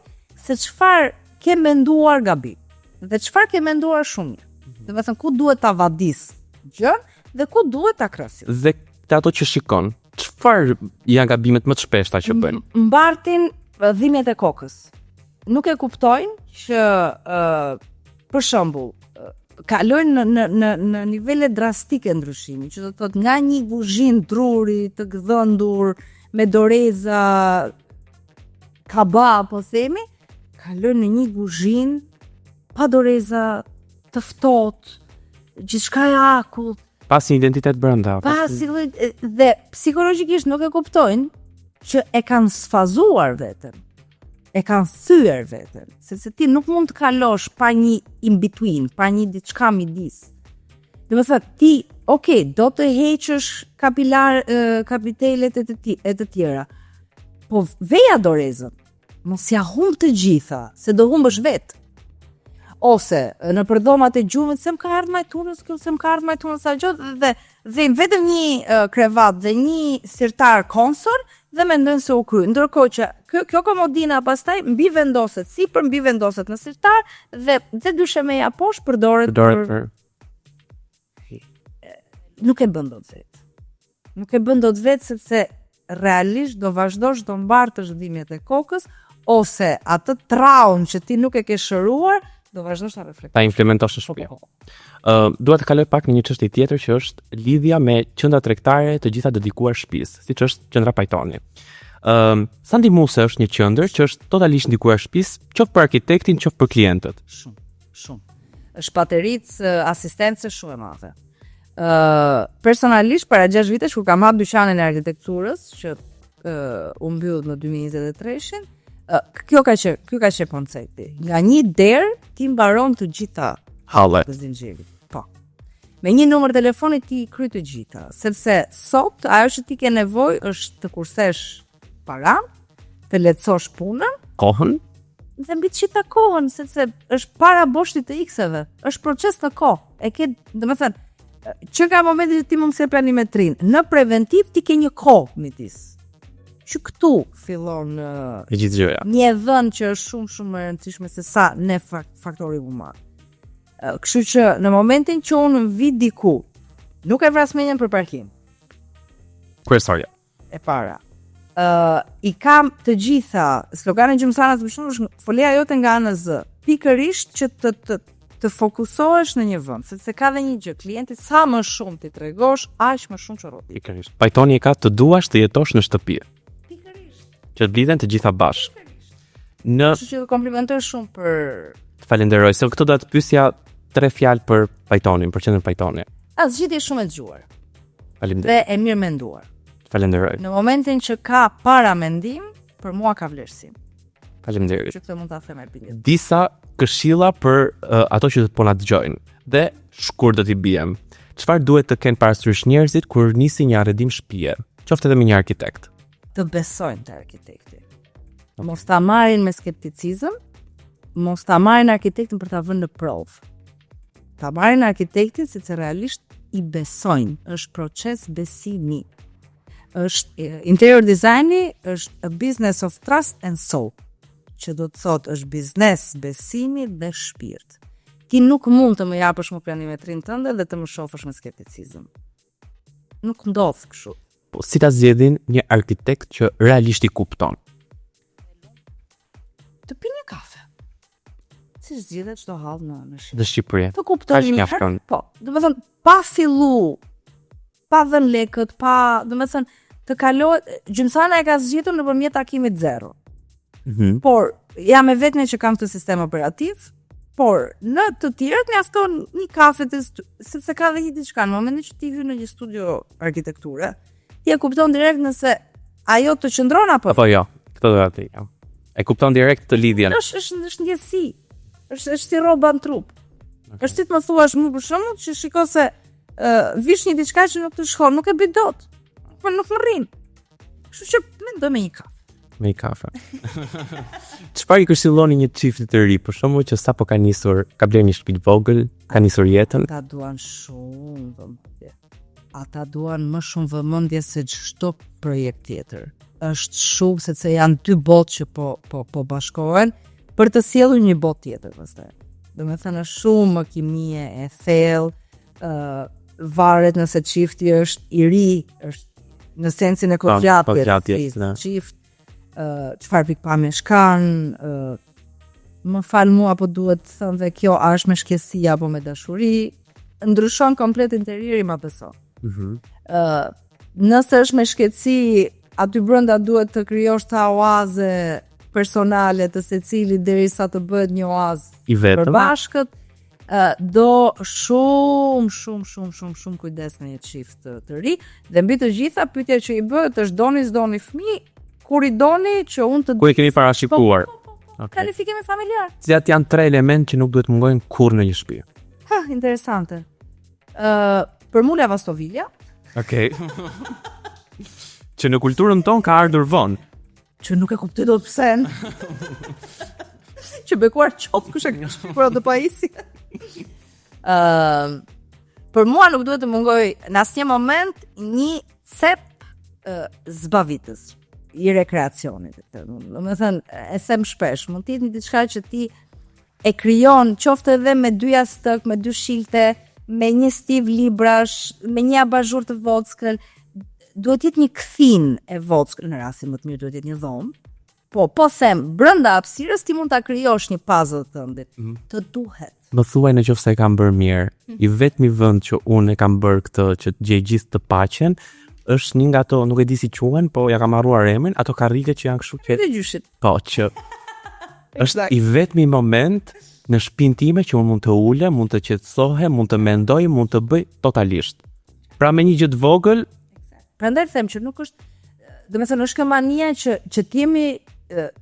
se çfarë ke menduar gabim. Dhe çfarë ke menduar shumë mirë. Dhe me thënë, ku duhet ta vadis gjën dhe ku duhet ta krahasis. Dhe ato që shikon, çfarë janë gabimet më të shpeshta që bëjnë? Mbartin dhimbjet e kokës. Nuk e kuptojnë që për shembull, kalojnë në nivele drastike ndryshimi, që do të thotë nga një kuzhinë druri të gdhëndur me doreza kaba, po themi, kalojnë në një kuzhinë pa doreza, të ftohtë, gjithçka e akull, pas një identitet brenda. Dhe psikologjikisht nuk e kuptojnë që e kanë sfazuar veten. E kanë thyer veten, sepse ti nuk mund të kalosh pa një in between, pa një diçka midis. Do të thotë ti, do të heqësh kapitelet e të tjera. Po veja dorezën, mos ja humb të gjitha, se do humbësh vetë. ose në përdhomat e gjumit se më ka ardhur majtunës, se më ka ardhur majtunës sa gjë dhe vetëm një krevat dhe një sirtar konsol dhe mendojnë se u kry. Ndërkohë që kjo komodina pastaj mbi vendoset sipër, mbi vendoset në sirtar dhe dyshemeja poshtë përdoret për nuk e bën dot vetë. Nuk e bën dot vetë sepse realisht do vazhdosh të mbartësh dhimbjet e kokës ose atë traum që ti nuk e ke shëruar, do vazhdosh ta reflektosh. Ta implementosh në shtëpi. Dua të kaloj pak në një çështje tjetër që është lidhja me qendra tregtare të gjitha dedikuar shtëpisë, siç është qendra Pajtoni. Sa ndihmuese është një qendër që është totalisht ndikuar shtëpisë, qoftë për arkitektin, qoftë për klientët? Shumë. Është patericë asistencë shumë e madhe. Personalisht para 6 vitesh kur kam hap dyqanin e arkitekturës që u mbyll në 2023-shin, kjo ka qenë koncepti. Nga një derë ti mbaron të gjitha hallet të zinxhirit. Po. Me një numër telefoni ti kry të gjitha, sepse sot ajo që ti ke nevojë është të kursesh paran, të lehtësosh punën, kohën dhe mbi të gjitha kohën, sepse është para boshtit të X-eve, është proces në kohë. E ke, domethënë, që ka momenti që ti mund të planimetrin, në preventiv ti ke një kohë midis. Që këtu fillon e gjithë gjëja. Një dhënë që është shumë e rëndësishme se sa ne faktori human. Kështu që në momentin që unë vi diku, nuk e vras menjen për parkim. Kryesorja. E para. I kam të gjitha sloganin gjymësanës për shumë është folja jote nga ANZ. Pikërisht që të fokusohesh në një vend, sepse ka dhe një gjë, klienti sa më shumë ti tregosh, aq më shumë çorrot. Pikërisht. Pajtoni e ka të duash të jetosh në shtëpi. Pikërisht. Që të blidhen të gjitha bashkë. Kështu që komplimentoj shumë për falenderoj, se këto do të pyesja 3 fjalë për Pajtonin, për qendrën Pajtoni. Zgjidhje shumë e dëgjuar. Faleminderit. Dhe e mirë menduar. Falenderoj. Në momentin që ka para mendim, për mua ka vlerësim. Faleminderit. Që këtë mund ta them me bindje. Disa këshilla për ato që po na dëgjojnë. Dhe shkurt do t'i biem. Çfarë duhet të kenë parasysh njerëzit kur nisin një arredim shtëpie, qoftë edhe me një arkitekt? Të besojnë te arkitekti. Mos ta marrin me skepticizëm, mos ta marrin arkitektin për ta vënë në provë. Ta marrin arkitektin sepse realisht i besojnë, është proces besimi. Interior designi është a business of trust and soul, që do të thotë është biznes besimi dhe shpirt. Ti nuk mund të më japësh më planimetrin tënde dhe të më shohësh me skepticizëm. Nuk ndodh kështu. Po si ta zgjedhin një arkitekt që realisht i kupton? Të pi një kafe. Si zgjedhet çdo hall në Shqipëri. Në Shqipëri. Të kuptoj një herë. Po, domethënë pa fillu, pa dhënë lekët, domethënë të kalohet, gjymsana e ka zgjedhur nëpërmjet takimit zero. Por jam e vetme që kam këtë sistem operativ, por në të tjerët mjafton një kafe sepse ka dhe një diçka në momentin që ti hyn në një studio arkitekture, ti e kupton direkt nëse ajo të qëndron apo jo. Këtë do të them. E kupton direkt të lidhjen. Është ndjesi. Është si rroba në trup. Është si të më thuash mua për shembull që shiko se vish një diçka që nuk të shkon, nuk e bëj dot. Po nuk më rrin. Kështu që mendoj me një kafe. Me një kafe. Çfarë i këshilloni një çifti të ri, për shembull që sapo ka nisur, ka blerë një shtëpi vogël, ka nisur jetën? Ata duan shumë vëmendje. Ata duan më shumë vëmendje se çdo projekt tjetër. Është shumë sepse janë dy botë që po bashkohen për të sjellur një botë tjetër pastaj. Domethënë është shumë më kimie e thellë, varet nëse çifti është i ri, është në sensin e kodflatit, çift çfarë pikpamje kanë, më fal mua apo duhet të them dhe kjo a është me shkësi apo me dashuri, ndryshon komplet interieri, ma beso. Nëse është me shkësi, aty brenda duhet të krijosh ta oaze personale të secilit derisa të bëhet një oazë i vetëm. Përbashkët, do shumë kujdes në një çift të ri, dhe mbi të gjitha pyetja që i bëhet është doni fëmijë, kur i doni që unë të... Ku e keni parashikuar? Planifikimi familjar. Cilat janë 3 elementë që nuk duhet mungojnë kurrë në një shtëpi? Interesante. Për mua lavastovilja. Okej. Që në kulturën tonë ka ardhur vonë. Që nuk e kuptoj dot pse. Që bekuar qoftë kush e ka shpifur atë pajisje. Për mua nuk duhet të mungoj në asnjë moment një cep zbavitës i rekreacionit. Domethënë, e them shpesh, mund të jetë një diçka që ti e krijon qoftë edhe me 2 jastëk, me 2 shilte, me një stiv librash, me një abazhur të vockël, duhet jetë një kthin e vockël, në rastin më të mirë duhet jetë një dhomë. Po them, brenda hapësirës ti mund ta krijosh një puzzle tëndit. Të duhet. Më thuaj në qoftë se e kam bërë mirë. I vetmi vend që unë e kam bërë këtë që të gjej gjithë të paqen është një nga ato, nuk e di si quhen, po ja kam harruar emrin, ato karrige që janë kështu që Të gjyshit. po që është i vetmi moment në shtëpinë time që unë mund të ulem, mund të qetësohem, mund të mendoj, mund të bëj totalisht. Pra me një gjë të vogël, Prandaj them që nuk është, domethënë është kjo mania që të jemi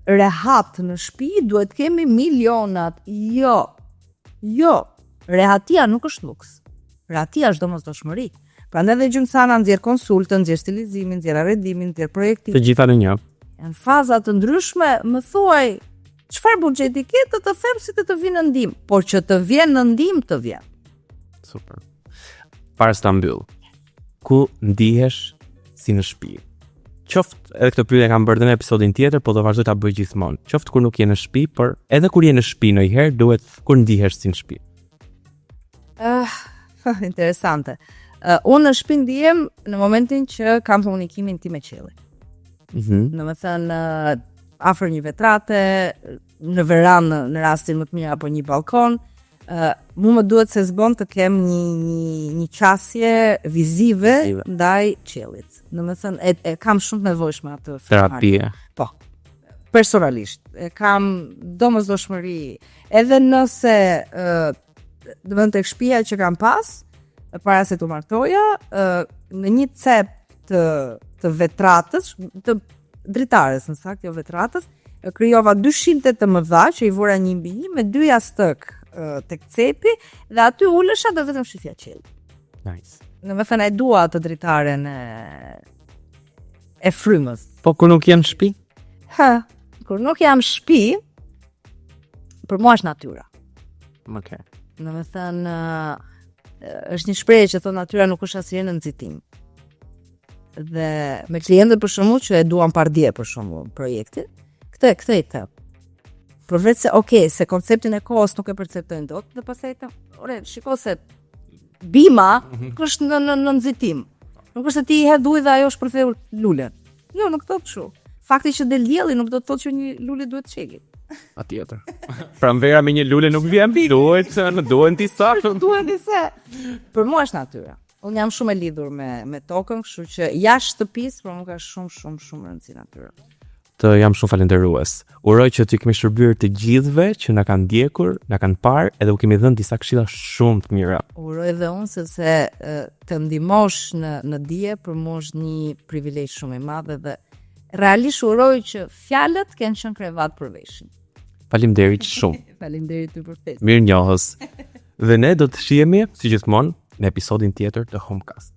rehat në shtëpi, duhet kemi milionat. Jo. Rehatia nuk është luks. Rehatia është domosdoshmëri. Prandaj dhe gjymsana nxjerr konsultën, nxjerr stilizimin, nxjerr arredimin, nxjerr projektin. të gjitha në një. Janë faza të ndryshme, më thuaj, çfarë buxheti ke të them si të vinë në ndihmë, por që të vjen në ndihmë të vjen. Super. Para se ta mbyll. Ku ndihesh si në shtëpi? Qoftë edhe këtë pyetje kam bërë në episodin tjetër, po do vazhdoj ta bëj gjithmonë. Qoftë kur nuk je në shtëpi, por edhe kur je në shtëpi ndonjëherë duhet kur ndihesh si në shtëpi. Interesante. Unë në shtëpi ndihem në momentin që kam komunikimin tim me qiellin. Domethënë afër një vetrate, në verandë në rastin më të mirë apo një balkon, mu më duhet se zbon të kem një qasje vizive ndaj qiellit. Domethënë e kam shumë nevojshme atë Terapie. Po. Personalisht e kam domosdoshmëri edhe nëse domethënë tek shtëpia që kam pas para se të martoja, në një cep të vetratës, të dritares në sakt, jo vetratës, krijova 2 shilte të mëdha që i vura një mbi një me 2 jastëk tek cepi dhe aty ulesha dhe vetëm shifja qiell. Nice. Domethënë e dua atë dritaren e frymës. Po kur nuk je në shtëpi? Kur nuk jam shtëpi, për mua është natyra. Okej. Domethënë është një shprehje që thonë natyra nuk është asnjëherë në nxitim. Dhe me klientët për shembull që e duan pardje për shembull projektin, këtë i them. Përveç se se konceptin e kohës nuk e perceptojnë dot, dhe pastaj shiko se bima është në nxitim. Nuk është se ti i hedh ujë dhe ajo është përthehur lule. Jo, nuk thotë kështu. Fakti që del dielli nuk do të thotë që një lule duhet çegit. Patjetër. Pra vera me një lule nuk vjen mbi, duhen disa. Duhen disa. Për mua është natyra. Unë jam shumë e lidhur me tokën, kështu që jashtë shtëpisë për mua ka shumë rëndësi natyra. Të jam shumë falendërues. Uroj që t'ju kemi shërbyer të gjithëve që na kanë ndjekur, na kanë parë edhe u kemi dhënë disa këshilla shumë të mira. Uroj dhe unë sepse të ndihmosh në dije për mua është një privilegj shumë i madh dhe realisht uroj që fjalët kenë qenë krevat për veshin. Faleminderit shumë. Faleminderit ty për fjalët. Mirënjohës. Dhe ne do të shihemi si gjithmonë në episodin tjetër të Homecast.